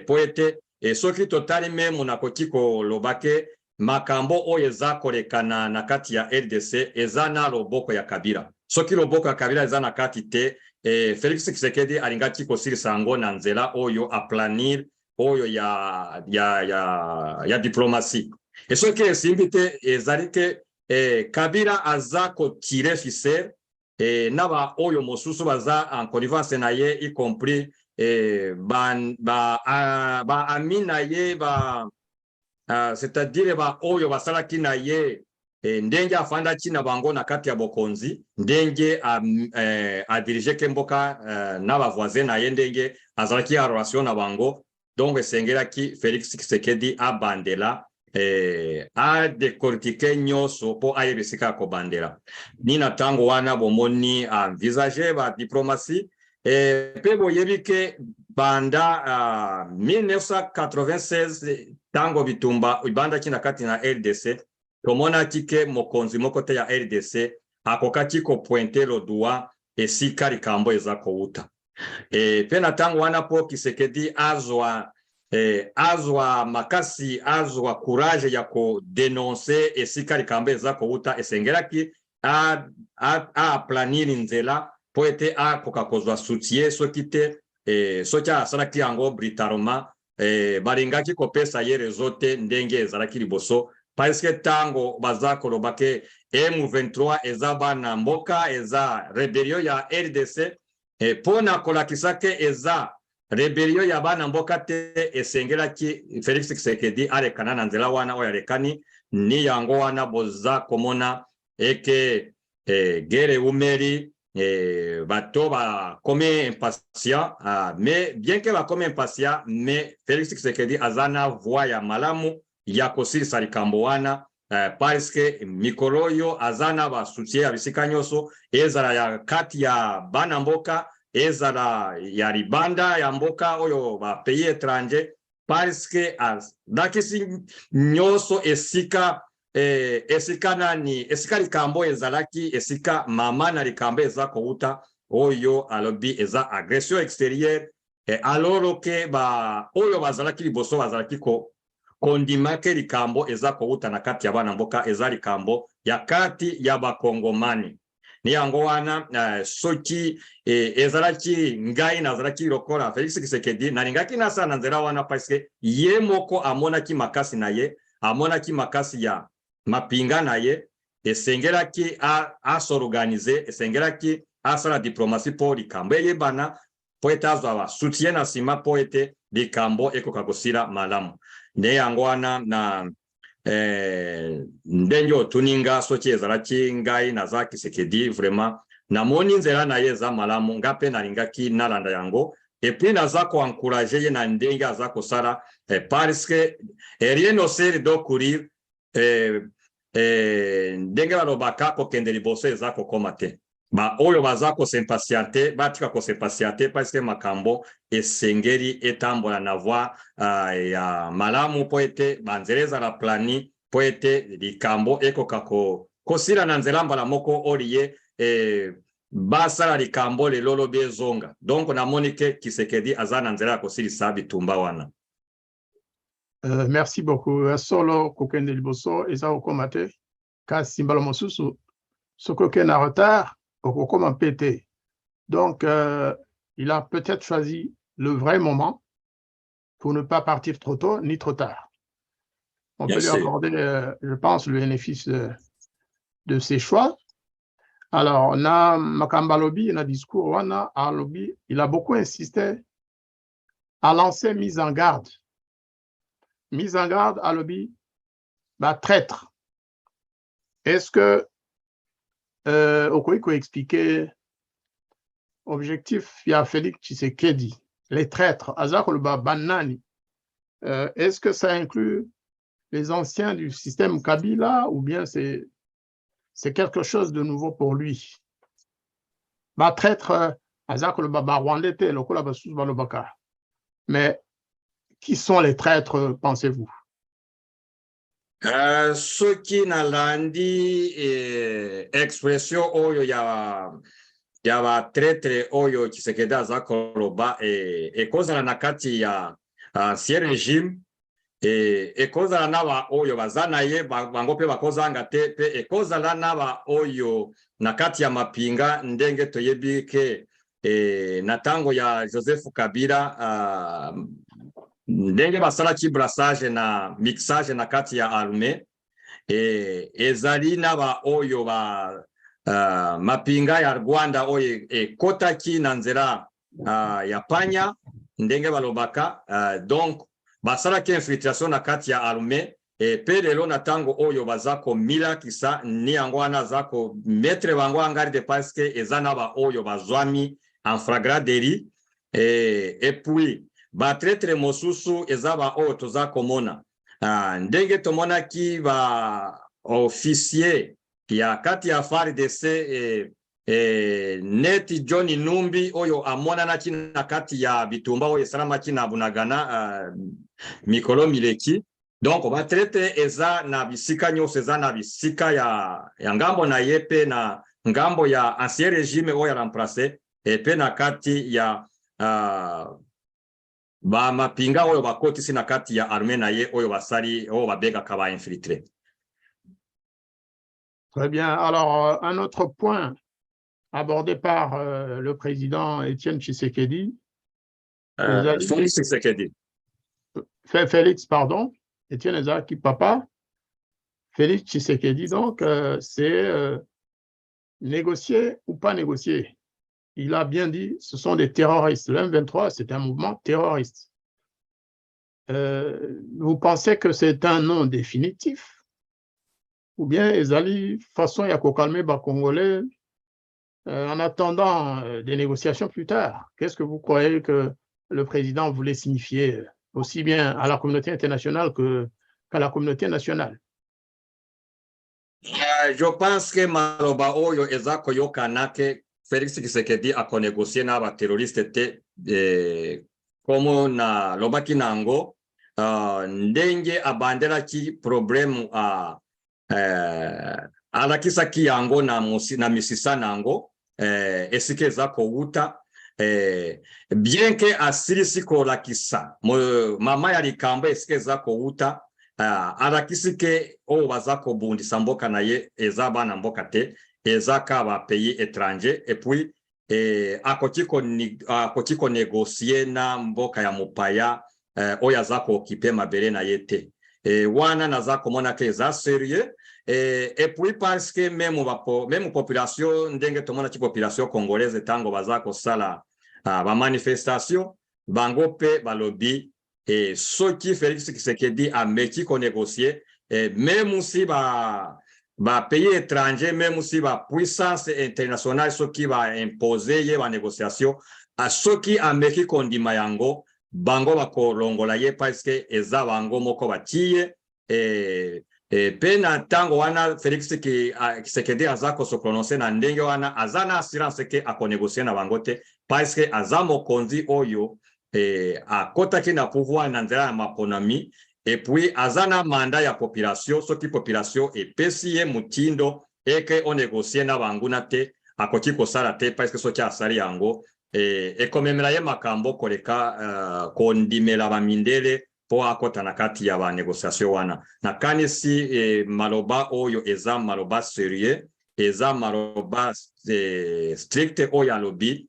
po ete soki totali meme nakoki koloba ke makambo oyo eza kolekana na kati ya RDC eza na loboko ya Kabila. Soki loboko ya Kabila eza na kati te Félix Tshisekedi alingaki kosilisa yango na nzela oyo aplanir oyo ya diplomatie. Soki esimbi te ezali ke Kabila aza kotire ficelle na ba oyo mosusu baza en connivence na ye, y compris ba ami na ye c'est-à-dire ba oyo basalaki na ye ndenge afandaki na bango na kati ya bokonzi, ndenge adirige ke mboka na ba voisin na ye, ndenge azalaki ya relation na bango. Donc esengelaki Félix Tshisekedi abandela a décortiquer nyonso po ayebisika kobandela. Ni na tango wana bomoni envisager ba diplomatie pe boyebi ke banda 1996 tango bitumba ibandaki na kati na RDC tomonaki ke mokonzi moko te ya RDC akokaki ko pointer le doigt esika likambo eza kouta. Pe na tango wana po Tshisekedi azwa makasi, azwa courage ya ko dénoncer esika likambo eza kouta, esengelaki a planir nzela po ete akoka kozwa soutien soki te soki asalaki yango brutalement balingaki kopesa ye rezo te ndenge ezalaki liboso, parce que tango baza koloba ke M23 eza bana mboka, eza rebellion ya RDC pona kolakisa ke eza rebellion ya bana mboka te, esengelaki Félix Tshisekedi alekana na nzela wana oyo alekani. Ni yango wana boza komona eke guerre umeri bato ba comme impatient, mais bien que ba comme impatient, mais Félix Tshisekedi azana voix ya malamu ya kosilisa likambo wana parce que mikolo yo azana ba soutien ya bisika nyonso, ezala ya kati ya bana mboka, ezala ya libanda ya mboka oyo ba pays étranger, parce que dakisi nyonso esika esika nani esika likambo ezalaki esika mama na likambo eza kouta oyo alobi eza agression extérieure alors que ba oyo bazalaki liboso bazalaki kondima ke likambo eza kouta na kati ya bana mboka, eza likambo ya kati ya bakongomani. Ni yango wana soki ezalaki ngai nazalaki lokola Félix Tshisekedi nalingaki nasa na nzela wana parce que ye moko amonaki makasi na ye, amonaki makasi ya mapinga na ye, esengelaki s'organiser, esengelaki asala diplomatie po likambo eyebana po ete azwa soutien na nsima po ete likambo ekoka kosila malamu. Nde yango wana na ndenge otuninga soki ezalaki ngai naza Tshisekedi vraiment namoni nzela na ye eza malamu, nga pe nalingaki nalanda yango et puis naza ko encourager ye na ndenge aza ko sala parce que rien ne sert de courir ndenge balobaka kokende liboso eza kokoma te ba oyo baza kosempatiate batika kosempatiate parce que makambo esengeli etambola na voie ya malamu po ete banzela ezala plani po ete likambo ekoka kosila na nzela mbala moko olie basala likambo lelo lobi ezonga. Donc namoni ke Tshisekedi aza na nzela ya kosilisa bitumba wana. Merci beaucoup. Solo kokende liboso eza kokoma te kasi mbala mosusu soko ke na retard okokoma pété. Donc il a peut-être choisi le vrai moment pour ne pas partir trop tôt ni trop tard. On peut lui accorder, je pense, le bénéfice de ses choix. Alors, na Makamba Lobi, na discours wana à Lobi, il a beaucoup insisté à lancer mise en garde. Mise en garde à Lobi, bah, traître. Est-ce que Okoiko expliquer objectif, il y a Félix Tshisekedi, les traîtres, Azakoluba Banani. Est-ce que ça inclut les anciens du système Kabila ou bien c'est quelque chose de nouveau pour lui? Bah, traître, Azakoluba Rwandete, Lokola Basus Balobaka. Mais qui sont les traîtres, pensez-vous? Ceux qui nalandi expression oyo ya traître oyo Tshisekedi azakoloba ekozala na kati ya ancien régime ekozala na ba oyo bazana ye bango pe bakozanga te pe ekozala na ba oyo na kati ya mapinga ndenge toyebi ke na tango ya Joseph Kabila ndenge basalaki brassage na mixage na kati ya armée ezali na ba oyo ba mapinga ya Rwanda oyo ekotaki na nzela ya panya ndenge balobaka donc basalaki infiltration na kati ya armée pe lelo na tango oyo bazako milakisa ni yango wana zako mettre bango en garde parce que ezana ba oyo bazwami en flagrant délit et puis ba traître mosusu ezaba oyo toza komona ndenge tomona ki ba officier ya kati ya FARDC neti John Numbi oyo amonana na kati ya bitumba oyo esalamaki na Bunagana mikolo mileki. Donc ba traître eza na bisika nyonso eza na bisika ya ngambo na yepe na ngambo ya ancien régime oyo remplacer pe na kati ya ba mapinga oyo bakotisi na kati ya armée na ye oyo basali oyo babega ka ba infiltré. Très bien. Alors, un autre point abordé par le président Étienne Tshisekedi. Félix Tshisekedi. Félix, pardon. Étienne Ezaki Papa. Félix Tshisekedi, donc, c'est négocier ou pas négocier. Il a bien dit, ce sont des terroristes. Le M23, c'est un mouvement terroriste. Vous pensez que c'est un nom définitif? Ou bien Ezali, façon ya calmer les Congolais en attendant des négociations plus tard? Qu'est-ce que vous croyez que le président voulait signifier aussi bien à la communauté internationale qu'à la communauté nationale? Je pense que maloba oyo ezako yokanake Félix Tshisekedi a négocié na ba terroriste te comme na lobaki nango ndenge abandela ki problème alakisaki yango na misisa nango esike ezako wuta bien que asilisi kolakisa mama ya likambo esike ezako wuta alakisike oyo bazako bundisa mboka na ye eza bana mboka te ezaka ba pays étranger et puis akotiko négocier na mboka ya mopaya oyo azako occupé mabele na ye te wana nazako mona ke eza sérieux et puis parce que même population ndenge tomona ki population congolaise tango bazako sala ba manifestation bango pe balobi soki Félix Tshisekedi ameki ko négocier même si ba pays étrangers même si ba puissance internationale ce qui va imposer ye ba négociation à ce qui ameki kondima yango bango bakolongola ye parce que eza bango moko batie pe na ntango wana Félix Tshisekedi aza kosoprononce na ndenge wana aza na assurance ke akonegocie na bango te parce que aza mokonzi oyo akotaki na pouvoir na nzela ya maponami et puis aza na mandat ya population soki population epesi ye mutindo eke onegocie na banguna te akoki kosala te parce que soki asali yango ekomemela ye makambo koleka kondimela bamindele po akota na kati ya ba négociation wana na kanisi maloba oyo eza maloba sérieux eza maloba strict oyo alobi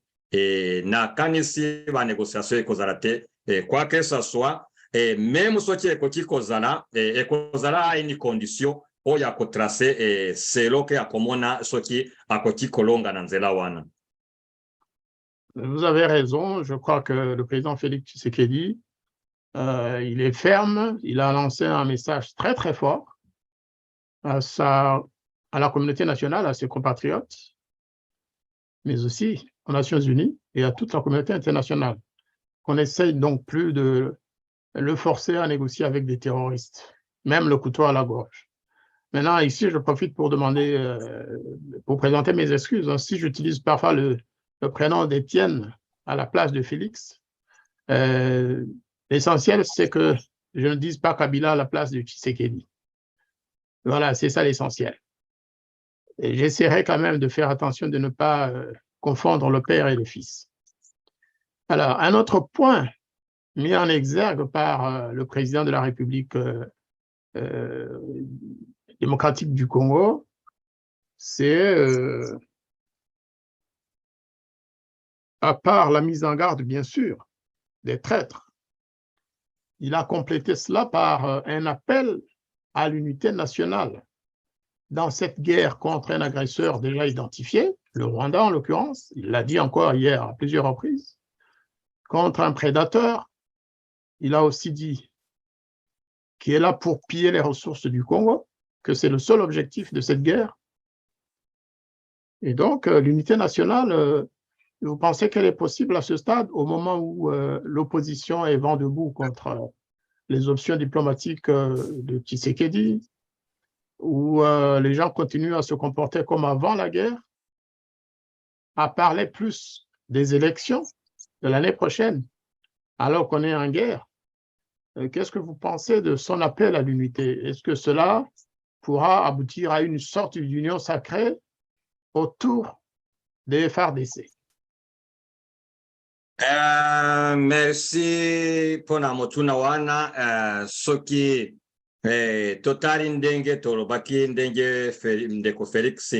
na kanisi ba négociation ekozala te quoi que ce soit même soki ekoti kozala ekozala a une condition oyo akotrace selo ke akomona soki akoti kolonga na nzela wana. Vous avez raison, je crois que le président Félix Tshisekedi il est ferme, il a lancé un message très très fort à la communauté nationale, à ses compatriotes, mais aussi aux Nations Unies et à toute la communauté internationale. On n'essaye donc plus de le forcer à négocier avec des terroristes, même le couteau à la gorge. Maintenant, ici, je profite pour demander, pour présenter mes excuses. Hein, si j'utilise parfois le prénom d'Étienne à la place de Félix, l'essentiel, c'est que je ne dise pas Kabila à la place de Tshisekedi. Voilà, c'est ça l'essentiel. Et j'essaierai quand même de faire attention de ne pas confondre le père et le fils. Alors, un autre point mis en exergue par le président de la République démocratique du Congo, c'est, à part la mise en garde, bien sûr, des traîtres, il a complété cela par un appel à l'unité nationale dans cette guerre contre un agresseur déjà identifié, le Rwanda en l'occurrence, il l'a dit encore hier à plusieurs reprises, contre un prédateur. Il a aussi dit qu'il est là pour piller les ressources du Congo, que c'est le seul objectif de cette guerre. Et donc, l'unité nationale, vous pensez qu'elle est possible à ce stade, au moment où l'opposition est vent debout contre les options diplomatiques de Tshisekedi, où les gens continuent à se comporter comme avant la guerre, à parler plus des élections de l'année prochaine, alors qu'on est en guerre? Qu'est-ce que vous pensez de son appel à l'unité? Est-ce que cela pourra aboutir à une sorte d'union sacrée autour des FARDC? Merci pona motuna wana soki totali ndenge tolobaki ndenge ndeko Félix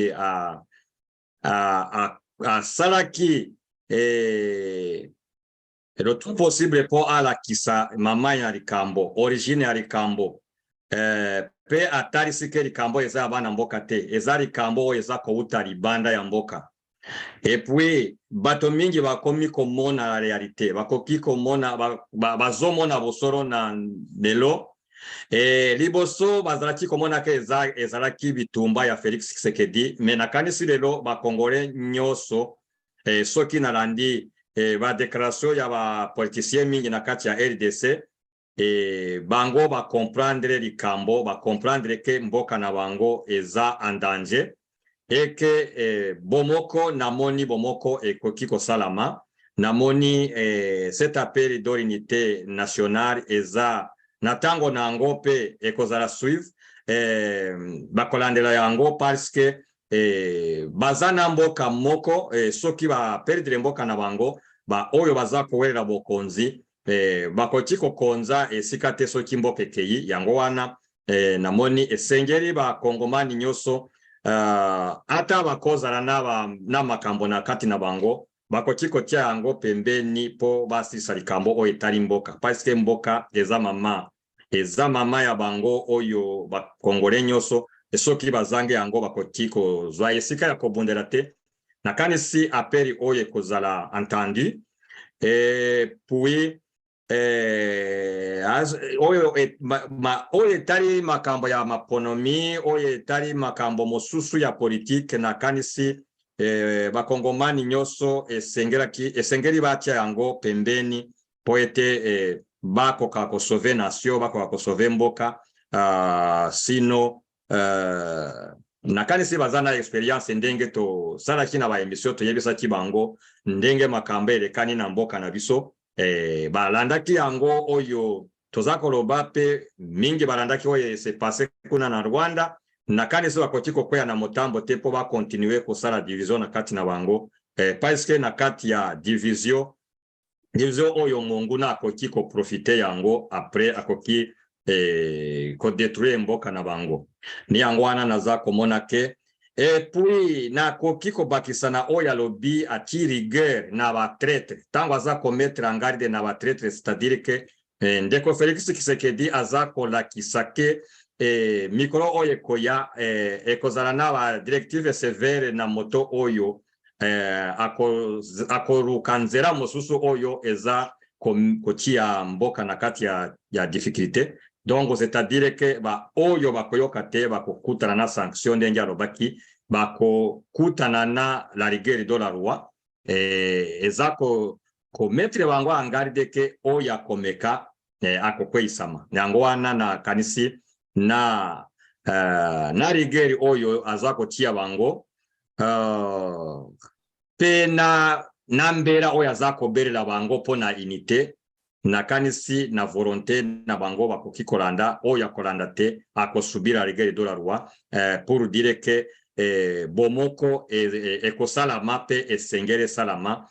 asalaki le tout possible pour alakisa mama ya likambo origine ya likambo pe atarisike likambo eza bana mboka te eza likambo eza kouta libanda ya mboka. Et puis bato mingi bakomi komona la réalité bakoki komona bazomona bosoro na lelo liboso bazalaki komona ke ezalaki bitumba ya Félix Tshisekedi mais nakanisi lelo bakongole nyoso soki nalandi ba déclaration ya ba politicien mingi na kati ya RDC bango ba comprendre likambo ba comprendre ke mboka na bango eza en danger et que bomoko namoni bomoko ekoki kosalama namoni cet appel d'unité nationale eza natango nango pe ekozala suivre bakolandela yango parce que bazana mboka moko soki ba perdre mboka na bango ba oyo baza kowelela bokonzi bakoti kokonza esika te soki mboka ekei yango wana namoni esengeli ba kongomani nyoso ata bakozala na makambo na kati na bango bakoti kotia yango pembeni po basisa likambo oyo etali mboka parce que mboka eza mama ya bango oyo bakongole nyoso soki bazange yango bakoti kozwa esika ya kobundela te nakanisi apeli oyo ekozala entendu puis oyo etali makambo ya maponomi oyo etali makambo mosusu ya politike nakanisi bakongomani nyonso esengeli batya yango pembeni po ete bakoka kosauve nation bakoka kosauve mboka sino nakanisi baza na experience ndenge tosalaki na baemission toyebisaki bango ndenge makambo elekani na mboka na biso balandaki yango oyo toza koloba pe mingi balandaki oyo se passe kuna na Rwanda nakanisi bakoki kokwea na motambo te po bakontinue kosala division na kati na bango parce que na kati ya division oyo monguna akoki koprofite yango après akoki kodetruire mboka na bango ni yango wana naza komona ke puis nakoki kobakisa na oyo alobi ati rigueur na batraitre ntango aza komettre en garde na batraitre c'est-à-dire que ndeko Félix Tshisekedi aza kolakisa ke mikolo oyo ekoya ekozala na badirective sévère na moto oyo akoluka nzela mosusu oyo eza kotia mboka na kati ya difficulté donc c'est-à-dire que oyo bakoyoka te bakokutana na sanction ndenge alobaki bakokutana na la rigueur de la loi eza kometre bango en garde ke oyo akomeka akokweisama yango wana na kanisi na rigueur oyo aza kotia bango pe na mbera oyo aza kobelela bango mpona unité nakanisi na volonté na bango bakoki kolanda oyo akolanda te akosubira rigueur de la loi pour dire que bomoko ekosalama pe esengeli esalama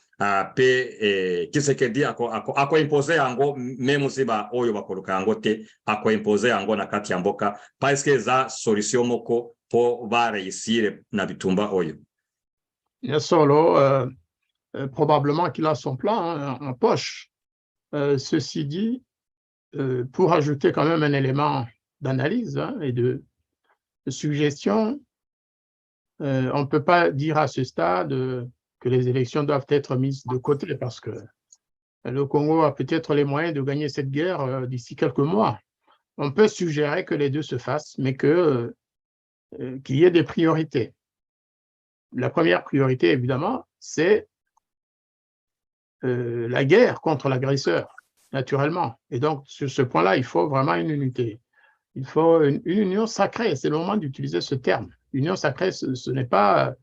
pe Tshisekedi ako-impose yango meme si oyo bakoluka yango te ako-impose yango na kati ya mboka parce que eza solution moko po bareusir na bitumba oyo. Solo, probablement qu'il a son plan en poche. Ceci dit, pour ajouter quand même un élément d'analyse et de suggestion, on ne peut pas dire à ce stade que les élections doivent être mises de côté parce que le Congo a peut-être les moyens de gagner cette guerre d'ici quelques mois. On peut suggérer que les deux se fassent, mais qu'il y ait des priorités. La première priorité, évidemment, c'est la guerre contre l'agresseur, naturellement. Et donc, sur ce point-là, il faut vraiment une unité. Il faut une union sacrée, c'est le moment d'utiliser ce terme. Union sacrée, ce n'est pas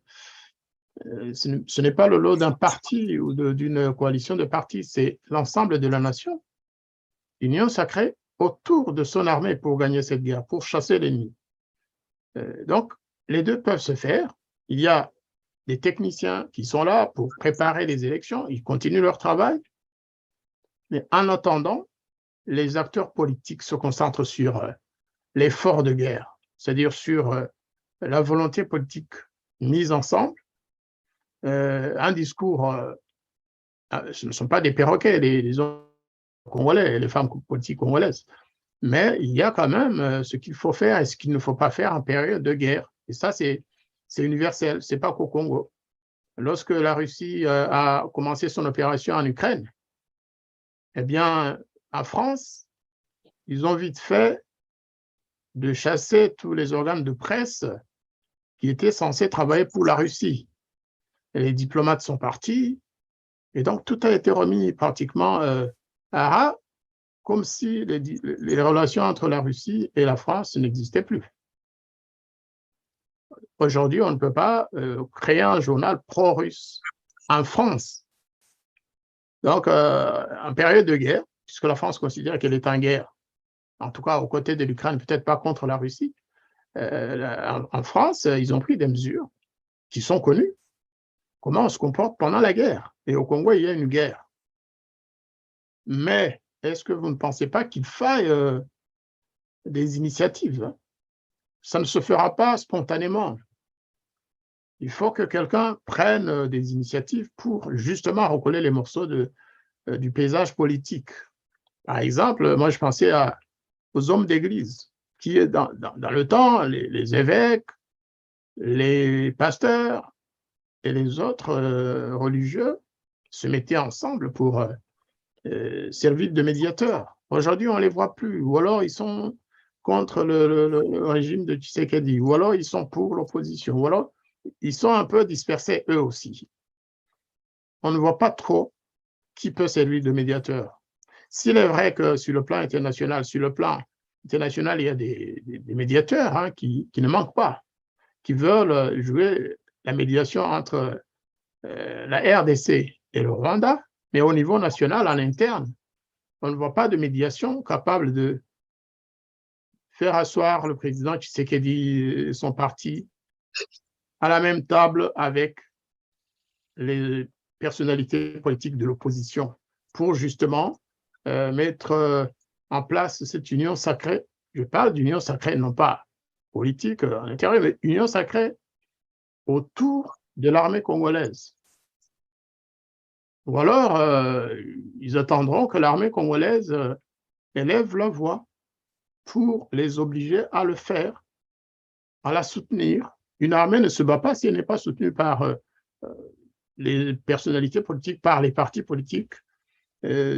le lot d'un parti ou d'une coalition de partis, c'est l'ensemble de la nation. Union sacrée autour de son armée pour gagner cette guerre, pour chasser l'ennemi. Donc, les deux peuvent se faire. Il y a des techniciens qui sont là pour préparer les élections, ils continuent leur travail. Mais en attendant, les acteurs politiques se concentrent sur l'effort de guerre, c'est-à-dire sur la volonté politique mise ensemble. Un discours, ce ne sont pas des perroquets, les hommes congolais, les femmes politiques congolaises, mais il y a quand même ce qu'il faut faire et ce qu'il ne faut pas faire en période de guerre. Et ça, c'est universel, ce n'est pas qu'au Congo. Lorsque la Russie a commencé son opération en Ukraine, eh bien, en France, ils ont vite fait de chasser tous les organes de presse qui étaient censés travailler pour la Russie. Et les diplomates sont partis, et donc tout a été remis pratiquement à ras, comme si les relations entre la Russie et la France n'existaient plus. Aujourd'hui, on ne peut pas créer un journal pro-russe en France. Donc, en période de guerre, puisque la France considère qu'elle est en guerre, en tout cas aux côtés de l'Ukraine, peut-être pas contre la Russie, en France, ils ont pris des mesures qui sont connues. Comment on se comporte pendant la guerre. Et au Congo, il y a une guerre. Mais est-ce que vous ne pensez pas qu'il faille des initiatives? Ça ne se fera pas spontanément. Il faut que quelqu'un prenne des initiatives pour justement recoller les morceaux du paysage politique. Par exemple, moi je pensais aux hommes d'église, qui dans le temps, les évêques, les pasteurs et les autres religieux se mettaient ensemble pour servi de médiateurs. Aujourd'hui, on ne les voit plus. Ou alors, ils sont contre le régime de Tshisekedi. Ou alors, ils sont pour l'opposition. Ou alors, ils sont un peu dispersés eux aussi. On ne voit pas trop qui peut servir de médiateur. S'il est vrai que sur le plan international, il y a des médiateurs hein, qui ne manquent pas, qui veulent jouer la médiation entre la RDC et le Rwanda, mais au niveau national, en interne, on ne voit pas de médiation capable de faire asseoir le président Tshisekedi et son parti à la même table avec les personnalités politiques de l'opposition pour justement mettre en place cette union sacrée. Je parle d'union sacrée, non pas politique à l'intérieur, mais union sacrée autour de l'armée congolaise. Ou alors, ils attendront que l'armée congolaise élève la voix pour les obliger à le faire, à la soutenir. Une armée ne se bat pas si elle n'est pas soutenue par les personnalités politiques, par les partis politiques.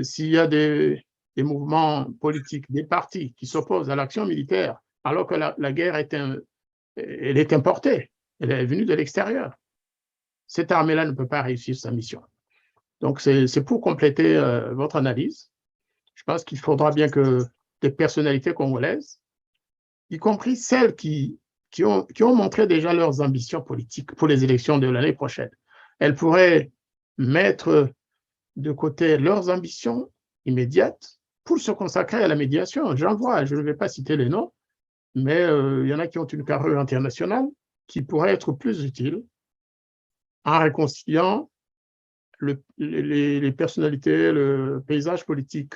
S'il y a des mouvements politiques, des partis qui s'opposent à l'action militaire, alors que la guerre elle est importée, elle est venue de l'extérieur, cette armée-là ne peut pas réussir sa mission. Donc, c'est pour compléter votre analyse. Je pense qu'il faudra bien que des personnalités congolaises, y compris celles qui ont montré déjà leurs ambitions politiques pour les élections de l'année prochaine, elles pourraient mettre de côté leurs ambitions immédiates pour se consacrer à la médiation. J'en vois, je ne vais pas citer les noms, mais il y en a qui ont une carrure internationale qui pourrait être plus utile en réconciliant les personnalités, le paysage politique,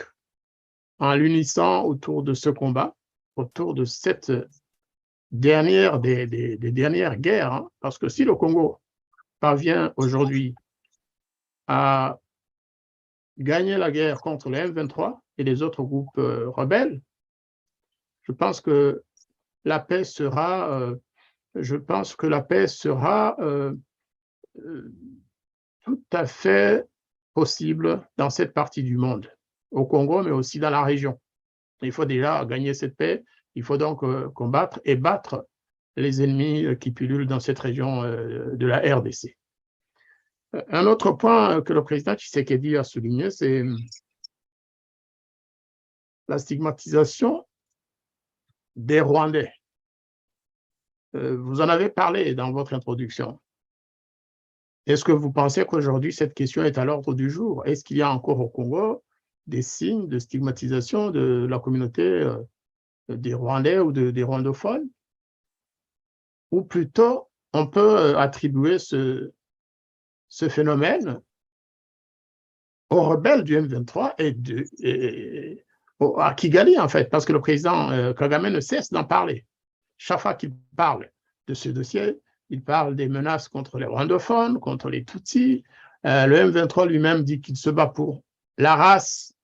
en l'unissant autour de ce combat, autour de cette dernière des dernières guerres. Hein, parce que si le Congo parvient aujourd'hui à gagner la guerre contre les M23 et les autres groupes rebelles, je pense que la paix sera, tout à fait possible dans cette partie du monde, au Congo, mais aussi dans la région. Il faut déjà gagner cette paix, il faut donc combattre et battre les ennemis qui pullulent dans cette région de la RDC. Un autre point que le président Tshisekedi a souligné, c'est la stigmatisation des Rwandais. Vous en avez parlé dans votre introduction. Est-ce que vous pensez qu'aujourd'hui, cette question est à l'ordre du jour? Est-ce qu'il y a encore au Congo des signes de stigmatisation de la communauté des Rwandais ou des rwandophones? Ou plutôt, on peut attribuer ce phénomène aux rebelles du M23 et à Kigali, en fait, parce que le président Kagame ne cesse d'en parler. Chaque fois qu'il parle de ce dossier, il parle des menaces contre les rwandophones, contre les Tutsis. Le M23 lui-même dit qu'il se bat pour la race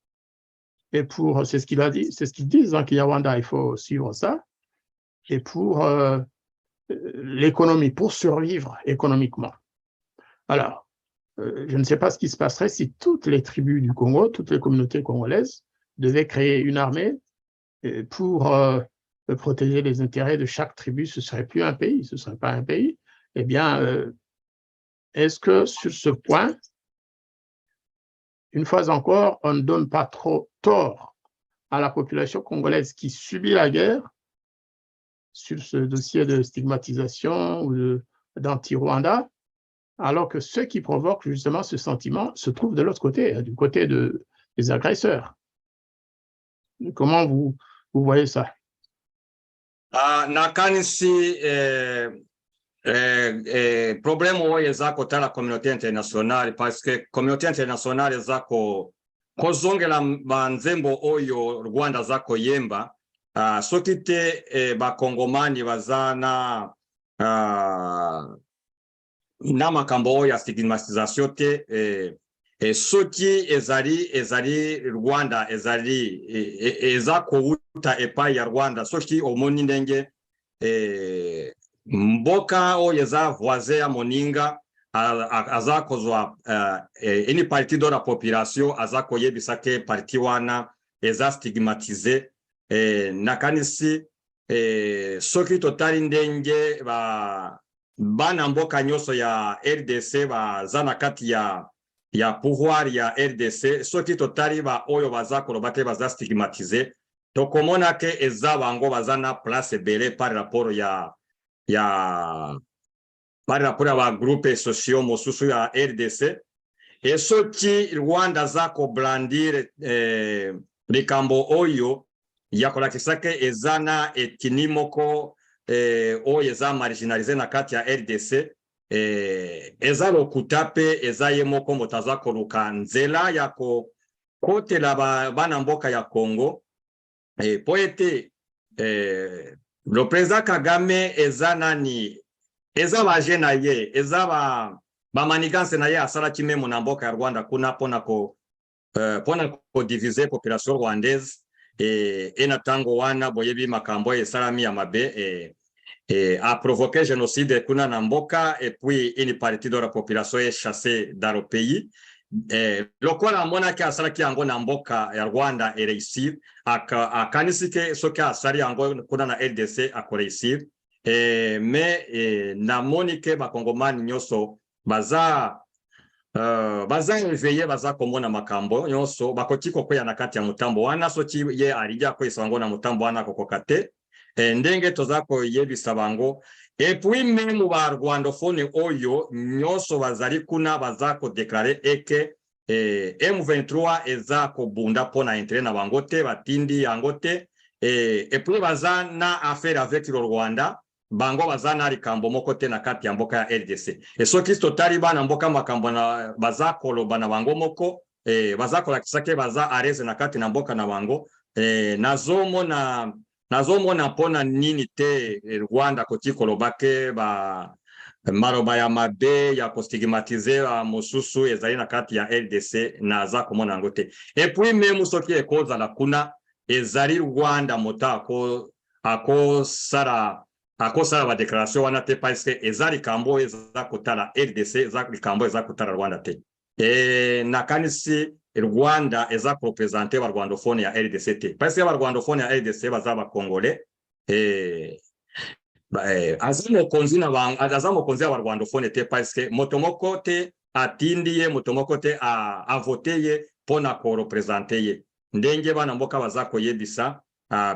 et pour, c'est ce qu'il a dit, c'est ce qu'ils disent en Kinyarwanda, il faut suivre ça, et pour l'économie, pour survivre économiquement. Alors, je ne sais pas ce qui se passerait si toutes les tribus du Congo, toutes les communautés congolaises devaient créer une armée pour protéger les intérêts de chaque tribu. Ce ne serait plus un pays, ce ne serait pas un pays. Eh bien, est-ce que sur ce point, une fois encore, on ne donne pas trop tort à la population congolaise qui subit la guerre sur ce dossier de stigmatisation ou d'anti-Rwanda, alors que ceux qui provoquent justement ce sentiment se trouvent de l'autre côté, du côté des agresseurs? Comment vous voyez ça? Nakanisi problème oyo eza kotala communauté internationale parce que communauté internationale eza kozongela banzembo oyo Rwanda za koyemba soki te bakongomani baza na makambo oyo ya stigmatisation te soki ezali Rwanda eza kouta epai ya Rwanda soki omoni ndenge mboka oyo eza voisin ya moninga azakozwa ini parti de la population azakoyebisa ke parti wana eza stigmatize nakanisi soki totali ndenge bana mboka nyonso ya RDC baza na kati ya pouvoir ya RDC soki totali oyo baza koloba te baza stigmatize tokomona ke eza bango baza na place ebele par rapport ya ba groupe sociaux mosusu ya RDC et soki Rwanda za koblandire likambo oyo yakolakisa ke eza na etini moko oyo eza marginalize na kati ya RDC eza lokuta pe eza ye moko moto aza koluka nzela ya kokotela bana mboka ya Congo po ete le président Kagame eza nani eza baje na ye eza bamaniganse na ye asalaki memo na mboka ya Rwanda kuna pona ko diviser population rwandaise na tango wana boyebi makambo esalami ya mabe a provoqué génocide kuna na mboka et puis une partie de la population est chassée dans le pays lokola monaki asalaki yango na mboka ya Rwanda réussir akanisi ke soki asali yango kuna na RDC akoreusir mais namoni ke bakongomani nyonso baza éveillé baza komona makambo nyonso bakoki kokwea na kati ya mutambo wana soki ye alija koyesa bango na mutambo wana kokoka te ndenge toza koyebisa bango et puis même ba rwandophone oyo nyonso bazali kuna baza kodeklare eke M23 eza kobunda pona intérêt na bango te batindi yango te et puis baza na affaire avec le Rwanda bango baza na likambo moko te na kati ya mboka ya RDC et soki totali bana mboka makambo na baza koloba na bango moko baza kolakisa ke baza areze na kati na mboka na bango nazomona pona nini te Rwanda koti koloba ke maloba ya mabe ya kostigmatize mosusu ezali na kati ya RDC naza komona yango te et puis même soki ekozala kuna ezali Rwanda mota akosala ba déclaration wana te parce que eza likambo eza kotala RDC eza likambo eza kotala Rwanda te nakanisi Rwanda eza représenter ba rwandophone ya RDC te parce que ba rwandophone ya RDC baza ba congolais aza mokonzi ya ba rwandophone te parce que motomoko te atindi ye motomoko te a voté ye pona ko représenter ye ndenge bana mboka baza koyebisa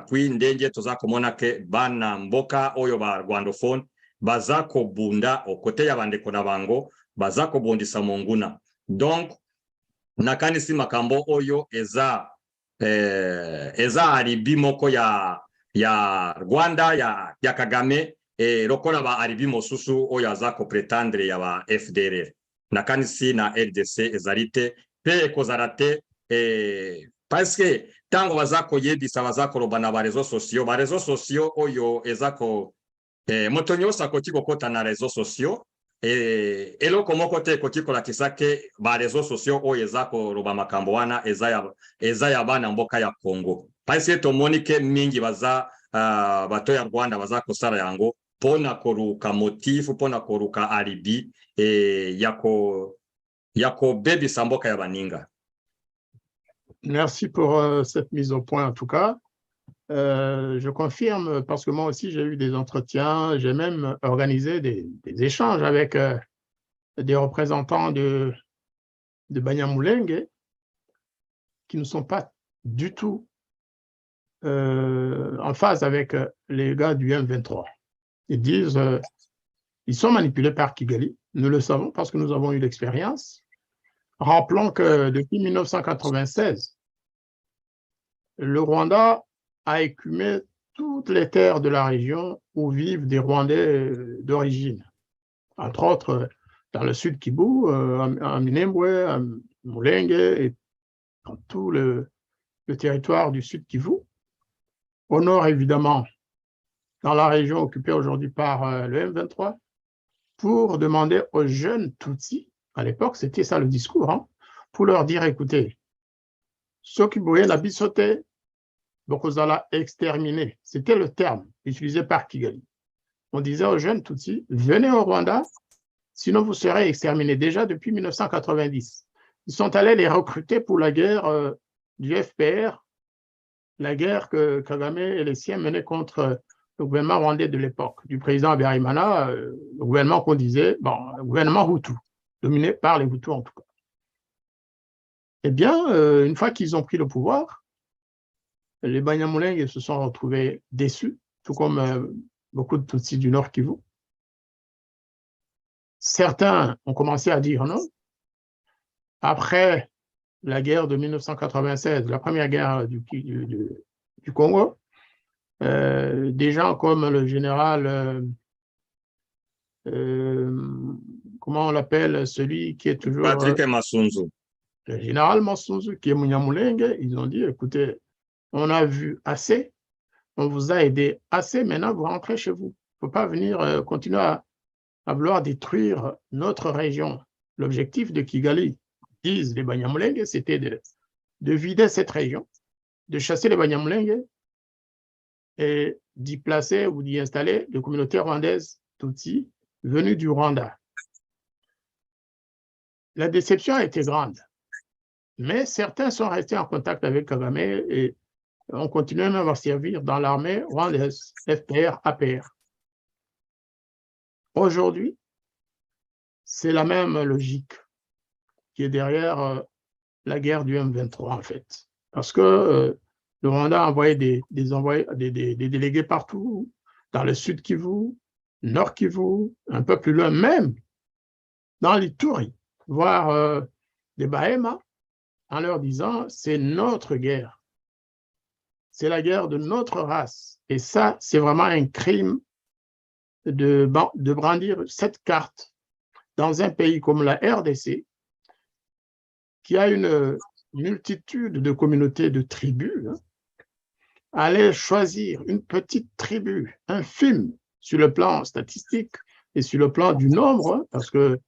puis ndenge toza komona ke bana mboka oyo ba rwandophone baza kobunda okote ya bandeko na bango baza kobondisa monguna donc nakanisi makambo oyo eza alibi moko ya Rwanda ya Kagame lokola ba alibi mosusu oyo aza ko pretendre ya ba FDLR nakanisi na RDC ezalite pe kozala te parce que tango baza koyebisa baza koloba na ba réseaux sociaux oyo eza ko moto nyonso akoti kokota na réseaux sociaux eloko moko te ekoti kolakisa ke ba réseaux sociaux oyo eza koloba makambo wana eza ya bana mboka ya Congo parce que tomoni ke mingi baza bato ya Rwanda baza kosala yango pona koruka motifu pona koruka alibi yako bebisa mboka ya baninga. Merci pour cette mise au point en tout cas. Je confirme parce que moi aussi j'ai eu des entretiens, j'ai même organisé des échanges avec des représentants de Banyamulenge qui ne sont pas du tout en phase avec les gars du M23. Ils disent ils sont manipulés par Kigali, nous le savons parce que nous avons eu l'expérience. Rappelons que depuis 1996, le Rwanda a écumé toutes les terres de la région où vivent des Rwandais d'origine. Entre autres, dans le sud Kivu, à Minembwe, à Mulenge et dans tout le territoire du sud Kivu. Au nord, évidemment, dans la région occupée aujourd'hui par le M23, pour demander aux jeunes Tutsis, à l'époque, c'était ça le discours, hein, pour leur dire, écoutez, ceux qui bouaient la bissoté, Bokozala exterminé. C'était le terme utilisé par Kigali. On disait aux jeunes Tutsis, venez au Rwanda, sinon vous serez exterminés déjà depuis 1990. Ils sont allés les recruter pour la guerre du FPR, la guerre que Kagame et les siens menaient contre le gouvernement rwandais de l'époque, du président Habyarimana, le gouvernement qu'on disait, bon, le gouvernement Hutu, dominé par les Hutus en tout cas. Eh bien, une fois qu'ils ont pris le pouvoir, les Banyamulenge se sont retrouvés déçus, tout comme beaucoup de Tutsis du Nord Kivu. Certains ont commencé à dire non. Après la guerre de 1996, la première guerre du Congo, des gens comme le général, comment on l'appelle, celui qui est toujours… Patrick Masunzu. Le général Masunzu, qui est Munyamulenge, ils ont dit, écoutez, on a vu assez, on vous a aidé assez, maintenant vous rentrez chez vous. Il ne faut pas venir continuer à vouloir détruire notre région. L'objectif de Kigali, disent les Banyamulenge, c'était de vider cette région, de chasser les Banyamulenge et d'y placer ou d'y installer des communautés rwandaises Tutsi venues du Rwanda. La déception a été grande, mais certains sont restés en contact avec Kagame et ont continué même à servir dans l'armée rwandaise, FPR, APR. Aujourd'hui, c'est la même logique qui est derrière la guerre du M23, en fait. Parce que le Rwanda a envoyé des délégués partout, dans le sud Kivu, nord Kivu, un peu plus loin même, dans l'Ituri, voire des Bahema, en leur disant, c'est notre guerre. C'est la guerre de notre race. Et ça, c'est vraiment un crime de brandir cette carte dans un pays comme la RDC, qui a une multitude de communautés de tribus, aller choisir une petite tribu infime sur le plan statistique et sur le plan du nombre, parce que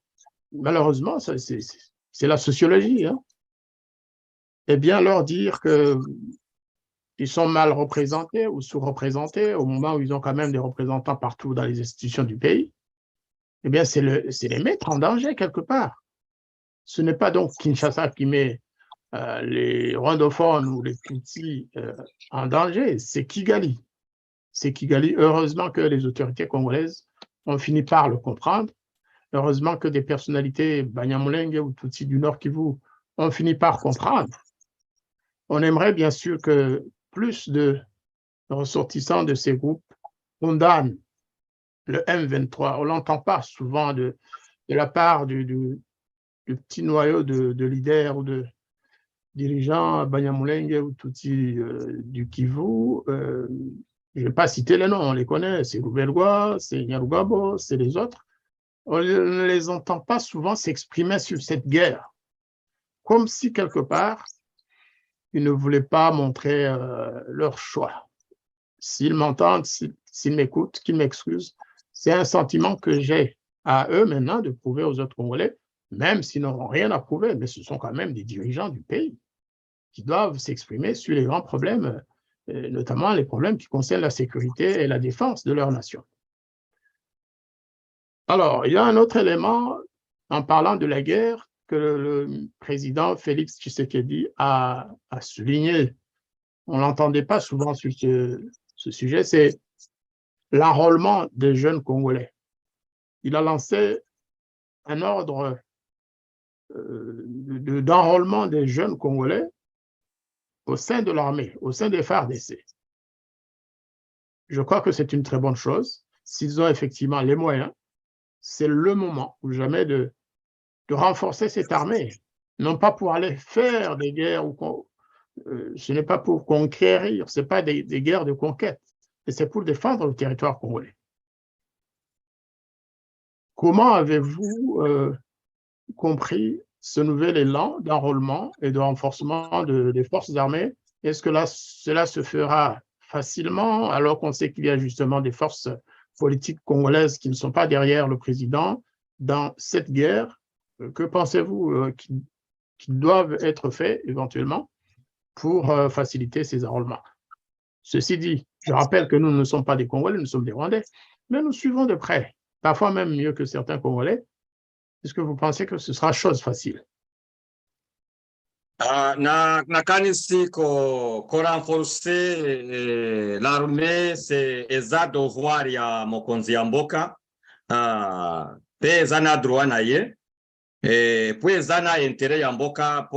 malheureusement, c'est la sociologie, eh bien leur dire qu'ils sont mal représentés ou sous-représentés au moment où ils ont quand même des représentants partout dans les institutions du pays, eh bien c'est les mettre en danger quelque part. Ce n'est pas donc Kinshasa qui met les rwandophones ou les Tutsis en danger, c'est Kigali. C'est Kigali. Heureusement que les autorités congolaises ont fini par le comprendre. Heureusement que des personnalités Banyamulenge ou Tutsis du Nord Kivu ont fini par comprendre. On aimerait bien sûr que plus de ressortissants de ces groupes condamnent le M23. On ne l'entend pas souvent de la part du petit noyau de leaders ou de dirigeants Banyamulenge ou Tutsi du Kivu. Je ne vais pas citer les noms, on les connaît, c'est Rouvelwa, c'est Nyarugabo, c'est les autres. On ne les entend pas souvent s'exprimer sur cette guerre, comme si quelque part, ils ne voulaient pas montrer leur choix. S'ils m'entendent, s'ils m'écoutent, qu'ils m'excusent, c'est un sentiment que j'ai à eux maintenant de prouver aux autres Congolais, même s'ils n'auront rien à prouver, mais ce sont quand même des dirigeants du pays qui doivent s'exprimer sur les grands problèmes, notamment les problèmes qui concernent la sécurité et la défense de leur nation. Alors, il y a un autre élément, en parlant de la guerre, que le président Félix Tshisekedi a souligné. On ne l'entendait pas souvent sur ce sujet, c'est l'enrôlement des jeunes Congolais. Il a lancé un ordre d'enrôlement des jeunes Congolais au sein de l'armée, au sein des FARDC. Je crois que c'est une très bonne chose. S'ils ont effectivement les moyens, c'est le moment ou jamais de renforcer cette armée. Non pas pour aller faire des guerres, ce n'est pas pour conquérir, ce n'est pas des guerres de conquête, mais c'est pour défendre le territoire congolais. Comment avez-vous compris ce nouvel élan d'enrôlement et de renforcement des forces armées? Est-ce que cela se fera facilement alors qu'on sait qu'il y a justement des forces politiques congolaises qui ne sont pas derrière le président dans cette guerre? Que pensez-vous qui doivent être faits éventuellement pour faciliter ces enrôlements? Ceci dit, je rappelle que nous ne sommes pas des Congolais, nous sommes des Rwandais, mais nous suivons de près, parfois même mieux que certains Congolais, Est-ce que vous pensez que ce sera chose facile? nakanisi ko renforcer l'armée c'est eza devoir ya mokonzi ya mboka pe eza na droit na ye po eza na intérêt ya mboka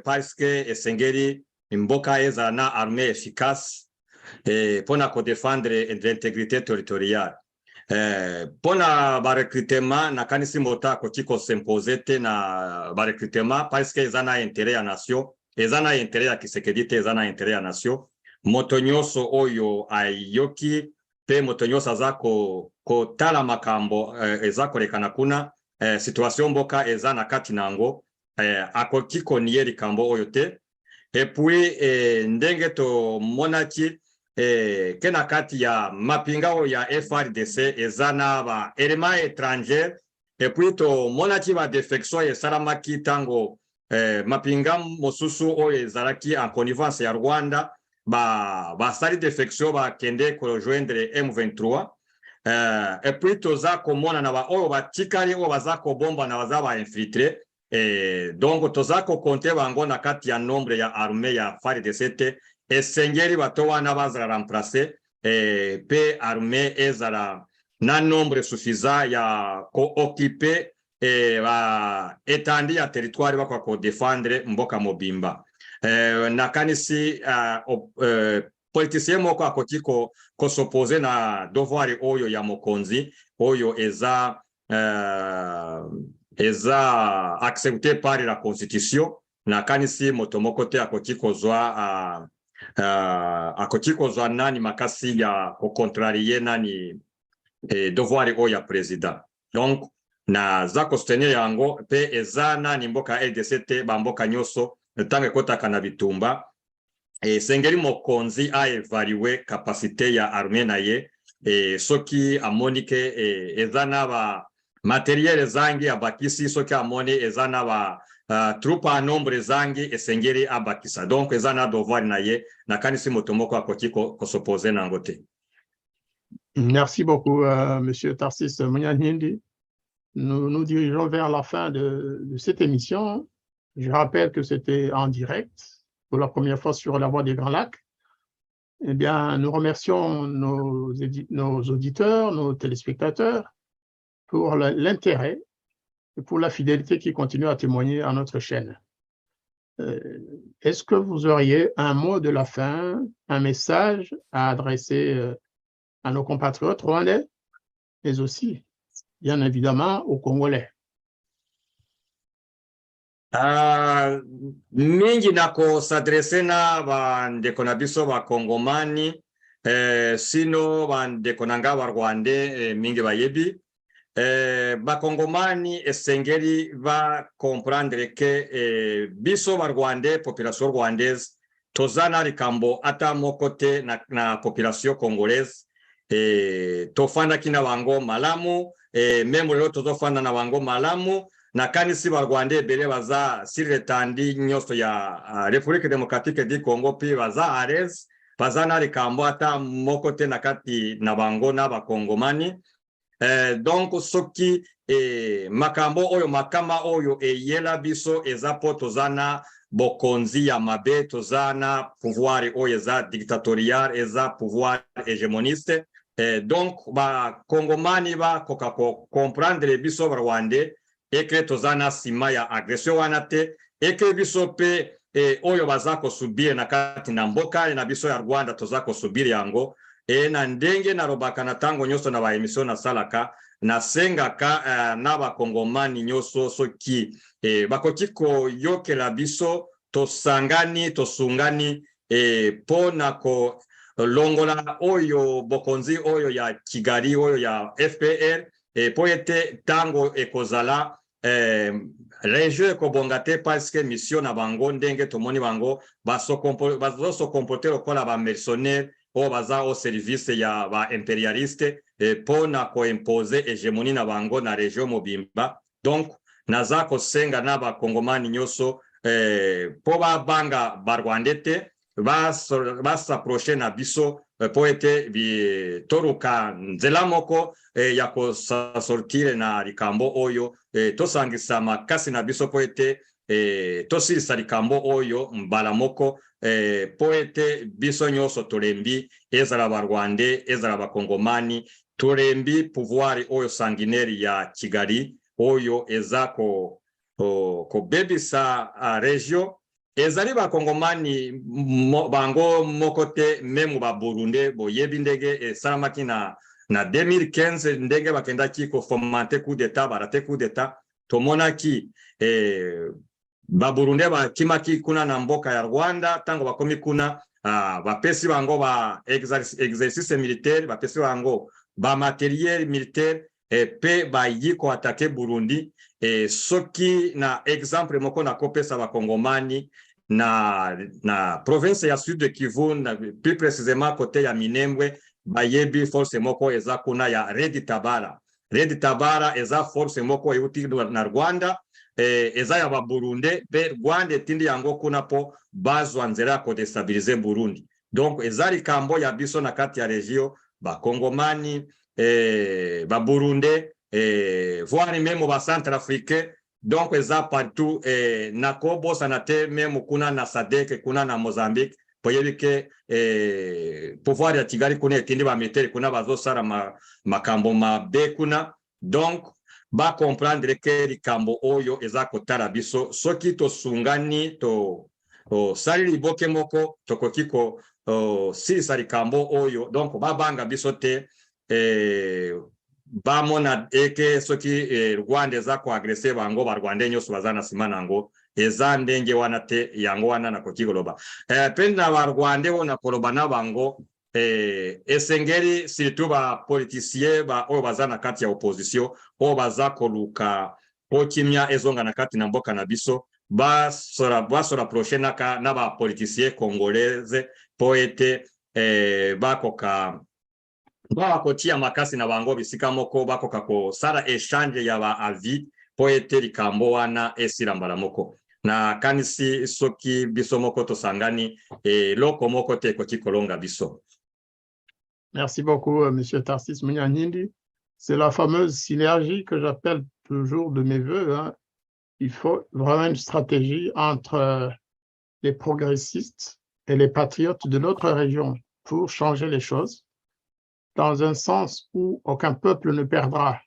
parce que esengeli mboka ezala na armée efficace mpona kodefendre l'intégrité territoriale mpona barecrutement nakanisi moto akoki kosimpose te na barecrutement parce que eza na intérêt ya nation eza na intérêt ya Kisekedi te eza na intérêt ya nation moto nyonso oyo ayoki mpe moto nyonso aza kotala makambo eza kolekana kuna situation mboka eza na kati na yango akoki konie likambo oyo te epuis ndenge tomonaki ke na kati ya mapinga oyo ya FRDC eza na ba élément étranger epuis tomonaki ba defection esalamaki ntango mapinga mosusu oyo ezalaki en connivence ya Rwanda basali defection bakende kojoindre M23 epuis toza komona na baoyo batikali oyo baza kobomba na baza bainfiltre donc toza kokonte bango na kati ya nombre ya armée ya FARDC te esengeli bato wana bazala remplacer pe armée ezala na nombre suffisant ya ko-occuper étendue ya territoire bakwa kodefendre mboka mobimba nakanisi politicien moko akoki kosopose na devoir oyo ya mokonzi oyo eza accepté par la constitution nakanisi moto moko te akoki kozwa nani makasi ya kocontrarie nani devoir oyo ya président donc naza kostenir yango pe eza nani mboka RDC te bamboka nyonso ntango ekotaka na bitumba esengeli mokonzi aevalue kapasité ya armée na ye soki amoni ke eza na ba matériel ezangi abakisi soki amoni eza na ba troupe a nombre ezangi esengeli abakisa donc eza na devoir na ye nakanisi moto moko akoki kosopose nango te. Merci beaucoup, Monsieur Tarsis Munyanyindi. Nous nous dirigeons vers la fin de cette émission. Je rappelle que c'était en direct pour la première fois sur la Voix des Grands Lacs. Eh bien, nous remercions nos auditeurs, nos téléspectateurs pour l'intérêt et pour la fidélité qui continue à témoigner à notre chaîne. Est-ce que vous auriez un mot de la fin, un message à adresser à nos compatriotes rwandais, mais aussi, bien évidemment, aux Congolais? Mingi nako s'adresse na bandeko na biso bakongomani sino bandeko na nga barwande mingi bayebi bakongomani esengeli va comprendre que biso barwande population rwandaise tozana likambo ata moko te na population congolaise tofandaki na bango malamu meme lelo tozofanda na bango malamu nakanisi barwande ebele baza sur l'étendue nyonso ya République démocratique du Congo mpe baza à l'aise baza na likambo ata moko te na kati na bango na bakongomani donc soki makambo oyo makama oyo eyela biso eza po tozana bokonzi ya mabe tozana pouvoir oyo eza dictatorial eza pouvoir hégémoniste donc bakongomani bakoka comprendre biso barwande eke tozana sima ya agression wana te eke biso pe oyo baza kosubiri na kati na mboka na biso ya Rwanda toza kosubiri yango na ndenge na robaka na tango nyonso na ba emission na salaka na sengaka na bakongomani nyonso soki bakoki koyokela biso tosangani tosungani pona ko longola oyo bokonzi oyo ya Kigali oyo ya FPR po ete tango ekozala regio ekobonga te parce que mission na bango ndenge tomoni bango bazo se comporter lokola ba mercenaires o baza au service ya ba impérialiste pona ko imposer hégémonie na bango na regio mobimba donc naza kosenga na ba kongomani nyonso po ba banga barwande te va s'approcher na biso po ete bitoruka nzela moko ya kosasortire na likambo oyo tosangisa makasi na biso po ete tosilisa likambo oyo mbala moko po ete biso nyonso tolembi ezala barwande ezala bakongomani tolembi pouvoir oyo sanguinaire ya Kigali oyo eza kobebisa regio ezali bakongomani bango moko te meme baburunde boyebi ndenge esalamaki na 2015 ndenge bakendaki kofomante coup d'état barate coup d'état tomonaki baburunde bakimaki kuna na mboka ya Rwanda tango bakomi kuna bapesi bango ba exercice militaire bapesi bango ba matériel militaire pe bayiko atake Burundi soki na exemple moko na kopesa bakongomani na province ya Sud de Kivu plus précisément côté ya Minembwe bayebi force moko eza kuna ya Red Tabara eza force moko euti na Rwanda eza ya Burunde be Rwanda etindi yango kuna po bazwa nzela ko destabiliser Burundi donc eza likambo ya biso na kati ya regio bakongomani Burunde voire même ba Centrafricain donc eza partout na kobo sanate même kuna na SADC kuna na Mozambique poyebi ke pouvoir ya Kigali kuna etindi ba militaire kuna bazosala makambo mabe kuna donc ba comprendre ke likambo oyo eza kotala biso soki tosungani sali liboke moko tokoki silisa likambo oyo donc babanga biso te bamona eke soki Rwanda eza koagrese bango barwande nyonso baza na nsima nango eza ndenge wana te yango wana nakoki koloba pe na barwande ona koloba na bango esengeli surtout bapoliticien oyo baza na kati ya opposition oyo baza koluka po kimia ezonga na kati na mboka na biso basorapproche na bapoliticien congolaise po ete bakotia makasi na bango bisika moko bakoka kosala échange ya ba avis po ete likambo wana esila mbala moko na kanisi soki biso moko tosangani loko moko te ekoki kolonga biso. Merci beaucoup, Monsieur Tarsis Munyanindi. C'est la fameuse synergie que j'appelle toujours de mes voeux. Hein. Il faut vraiment une stratégie entre les progressistes et les patriotes de notre région pour changer les choses dans un sens où aucun peuple ne perdra,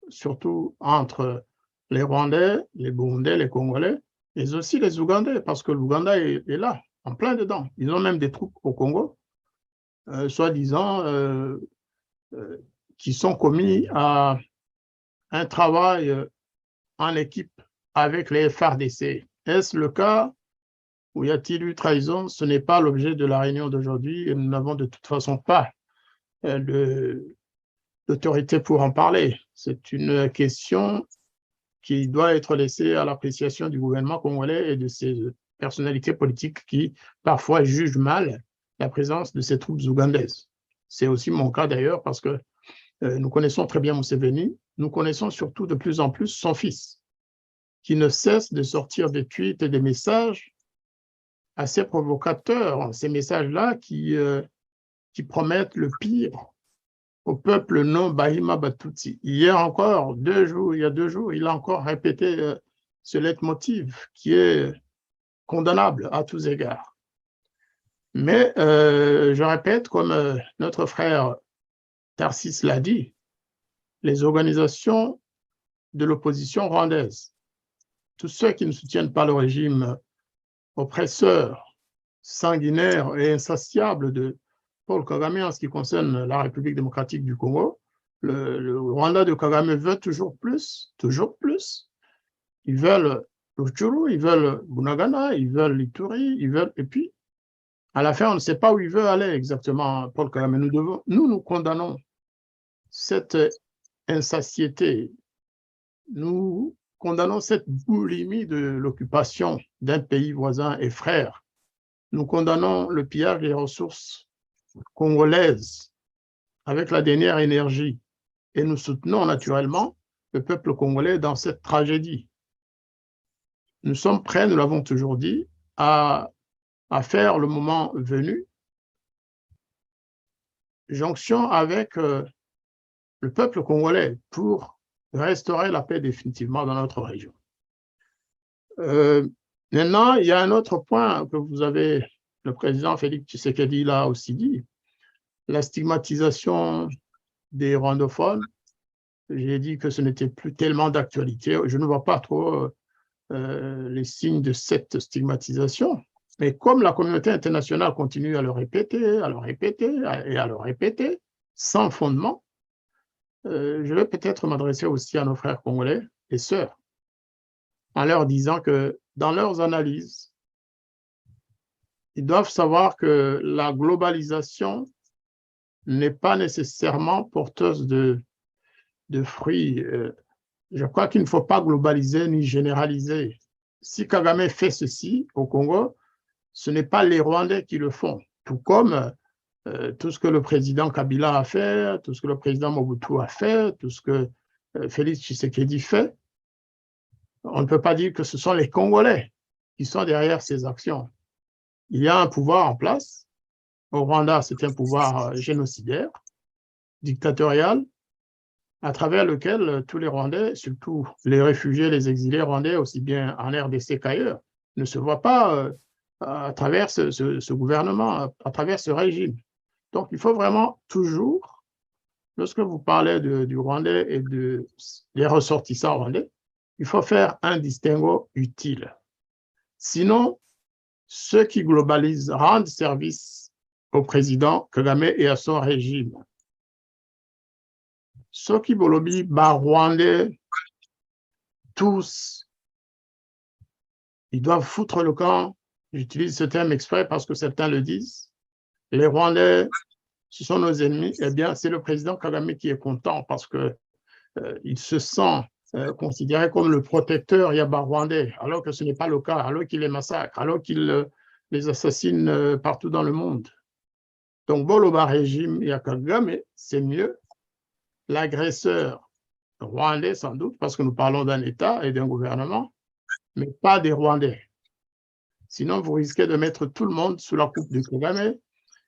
surtout entre les Rwandais, les Burundais, les Congolais, et aussi les Ougandais, parce que l'Ouganda est là, en plein dedans. Ils ont même des troupes au Congo, soi-disant, qui sont commis à un travail en équipe avec les FARDC. Est-ce le cas ou y a-t-il eu trahison? Ce n'est pas l'objet de la réunion d'aujourd'hui et nous n'avons de toute façon pas d'autorité pour en parler. C'est une question qui doit être laissée à l'appréciation du gouvernement congolais et de ses personnalités politiques qui parfois jugent mal la présence de ces troupes ougandaises. C'est aussi mon cas d'ailleurs parce que nous connaissons très bien Museveni, nous connaissons surtout de plus en plus son fils, qui ne cesse de sortir des tweets et des messages assez provocateurs, ces messages-là qui promettent le pire au peuple non Bahima Batutsi. Hier encore, il y a 2 jours, il a encore répété ce leitmotiv qui est condamnable à tous égards. Mais je répète, comme notre frère Tarsis l'a dit, les organisations de l'opposition rwandaise, tous ceux qui ne soutiennent pas le régime oppresseur, sanguinaire et insatiable de Paul Kagame en ce qui concerne la République démocratique du Congo, le Rwanda de Kagame veut toujours plus, toujours plus. Ils veulent Rutshuru, ils veulent Bunagana, ils veulent Ituri, ils veulent... Et puis, à la fin, on ne sait pas où il veut aller exactement, Paul Kagame. Nous condamnons cette insatiété. Nous condamnons cette boulimie de l'occupation d'un pays voisin et frère. Nous condamnons le pillage des ressources congolaises avec la dernière énergie. Et nous soutenons naturellement le peuple congolais dans cette tragédie. Nous sommes prêts, nous l'avons toujours dit, à faire le moment venu jonction avec le peuple congolais pour restaurer la paix définitivement dans notre région. Maintenant, il y a un autre point que vous avez, le président Félix Tshisekedi l'a aussi dit, la stigmatisation des rwandophones. J'ai dit que ce n'était plus tellement d'actualité. Je ne vois pas trop les signes de cette stigmatisation. Mais comme la communauté internationale continue à le répéter, et à le répéter, sans fondement, je vais peut-être m'adresser aussi à nos frères congolais et sœurs, en leur disant que dans leurs analyses, ils doivent savoir que la globalisation n'est pas nécessairement porteuse de fruits. Je crois qu'il ne faut pas globaliser ni généraliser. Si Kagame fait ceci au Congo, ce n'est pas les Rwandais qui le font, tout comme tout ce que le président Kabila a fait, tout ce que le président Mobutu a fait, tout ce que Félix Tshisekedi fait. On ne peut pas dire que ce sont les Congolais qui sont derrière ces actions. Il y a un pouvoir en place. Au Rwanda, c'est un pouvoir génocidaire, dictatorial, à travers lequel tous les Rwandais, surtout les réfugiés, les exilés rwandais, aussi bien en RDC qu'ailleurs, ne se voient pas à travers ce gouvernement, à travers ce régime. Donc, il faut vraiment toujours, lorsque vous parlez du Rwandais et des ressortissants rwandais, il faut faire un distinguo utile. Sinon, ceux qui globalisent rendent service au président Kagame et à son régime. Ceux qui bolobi Rwandais, tous, ils doivent foutre le camp. J'utilise ce terme exprès parce que certains le disent. Les Rwandais, ce sont nos ennemis. Eh bien, c'est le président Kagame qui est content parce qu'il se sent considéré comme le protecteur Yaba-Rwandais, alors que ce n'est pas le cas, alors qu'il les massacre, alors qu'il les assassine partout dans le monde. Donc, Boloba régime et Kagame, c'est mieux. L'agresseur rwandais, sans doute, parce que nous parlons d'un État et d'un gouvernement, mais pas des Rwandais. Sinon, vous risquez de mettre tout le monde sous la coupe du Kagame.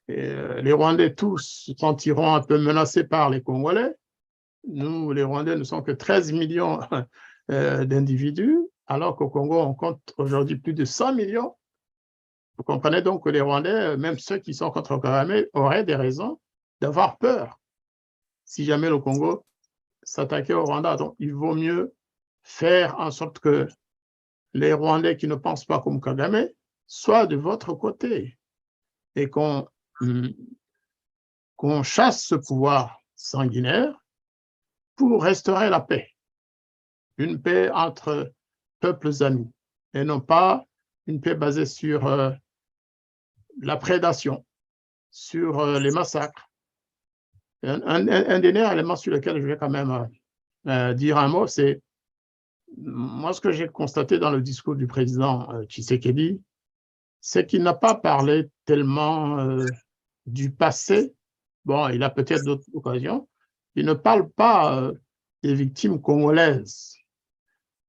Et les Rwandais tous se sentiront un peu menacés par les Congolais. Nous, les Rwandais, ne sommes que 13 millions d'individus, alors qu'au Congo, on compte aujourd'hui plus de 100 millions. Vous comprenez donc que les Rwandais, même ceux qui sont contre Kagame, auraient des raisons d'avoir peur si jamais le Congo s'attaquait au Rwanda. Donc, il vaut mieux faire en sorte que les Rwandais qui ne pensent pas comme Kagame soient de votre côté et qu'on chasse ce pouvoir sanguinaire pour restaurer la paix. Une paix entre peuples amis et non pas une paix basée sur la prédation, sur les massacres. Un dernier élément sur lequel je vais quand même dire un mot, c'est moi ce que j'ai constaté dans le discours du président Tshisekedi, c'est qu'il n'a pas parlé tellement du passé. Bon, il a peut-être d'autres occasions. Il ne parle pas des victimes congolaises.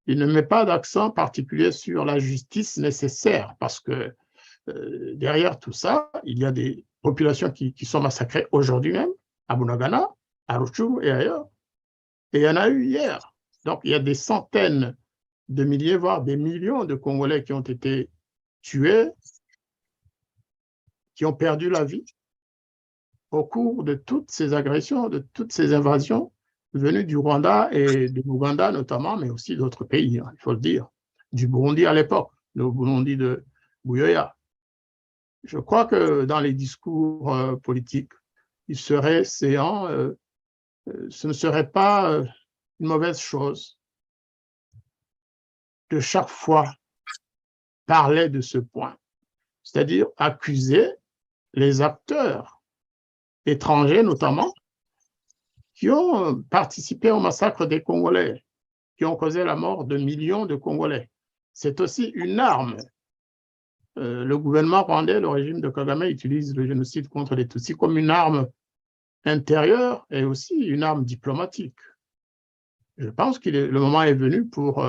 Il ne met pas d'accent particulier sur la justice nécessaire parce que derrière tout ça, il y a des populations qui sont massacrées aujourd'hui même, à Bunagana, à Rutshuru et ailleurs. Et il y en a eu hier. Donc, il y a des centaines de milliers, voire des millions de Congolais qui ont été tués, qui ont perdu la vie au cours de toutes ces agressions, de toutes ces invasions venues du Rwanda et de l'Ouganda notamment, mais aussi d'autres pays, il faut le dire, du Burundi à l'époque, le Burundi de Buyoya. Je crois que dans les discours politiques, il serait séant, ce ne serait pas une mauvaise chose de chaque fois parler de ce point, c'est-à-dire accuser les acteurs étrangers notamment, qui ont participé au massacre des Congolais, qui ont causé la mort de millions de Congolais. C'est aussi une arme. Le gouvernement rwandais, le régime de Kagame, utilise le génocide contre les Tutsis comme une arme intérieure et aussi une arme diplomatique. Je pense que le moment est venu pour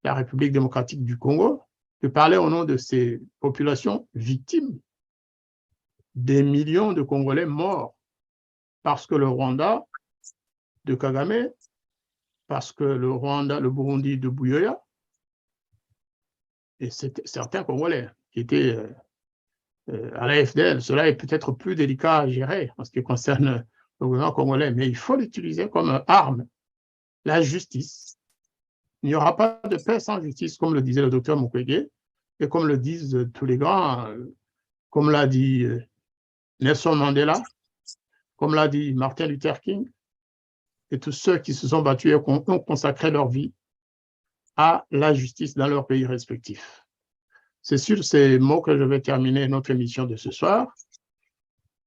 la République démocratique du Congo de parler au nom de ces populations victimes, des millions de Congolais morts parce que le Rwanda de Kagame, parce que le Burundi de Buyoya, et certains Congolais qui étaient à la FDL, cela est peut-être plus délicat à gérer en ce qui concerne le gouvernement congolais, mais il faut l'utiliser comme arme, la justice. Il n'y aura pas de paix sans justice, comme le disait le docteur Mukwege, et comme le disent tous les grands, comme l'a dit Nelson Mandela, comme l'a dit Martin Luther King, et tous ceux qui se sont battus et ont consacré leur vie à la justice dans leur pays respectifs. C'est sur ces mots que je vais terminer notre émission de ce soir,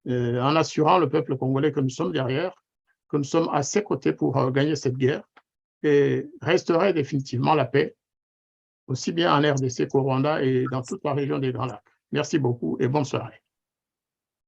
en assurant le peuple congolais que nous sommes derrière, que nous sommes à ses côtés pour gagner cette guerre, et resterait définitivement la paix, aussi bien en RDC qu'au Rwanda et dans toute la région des Grands Lacs. Merci beaucoup et bonne soirée.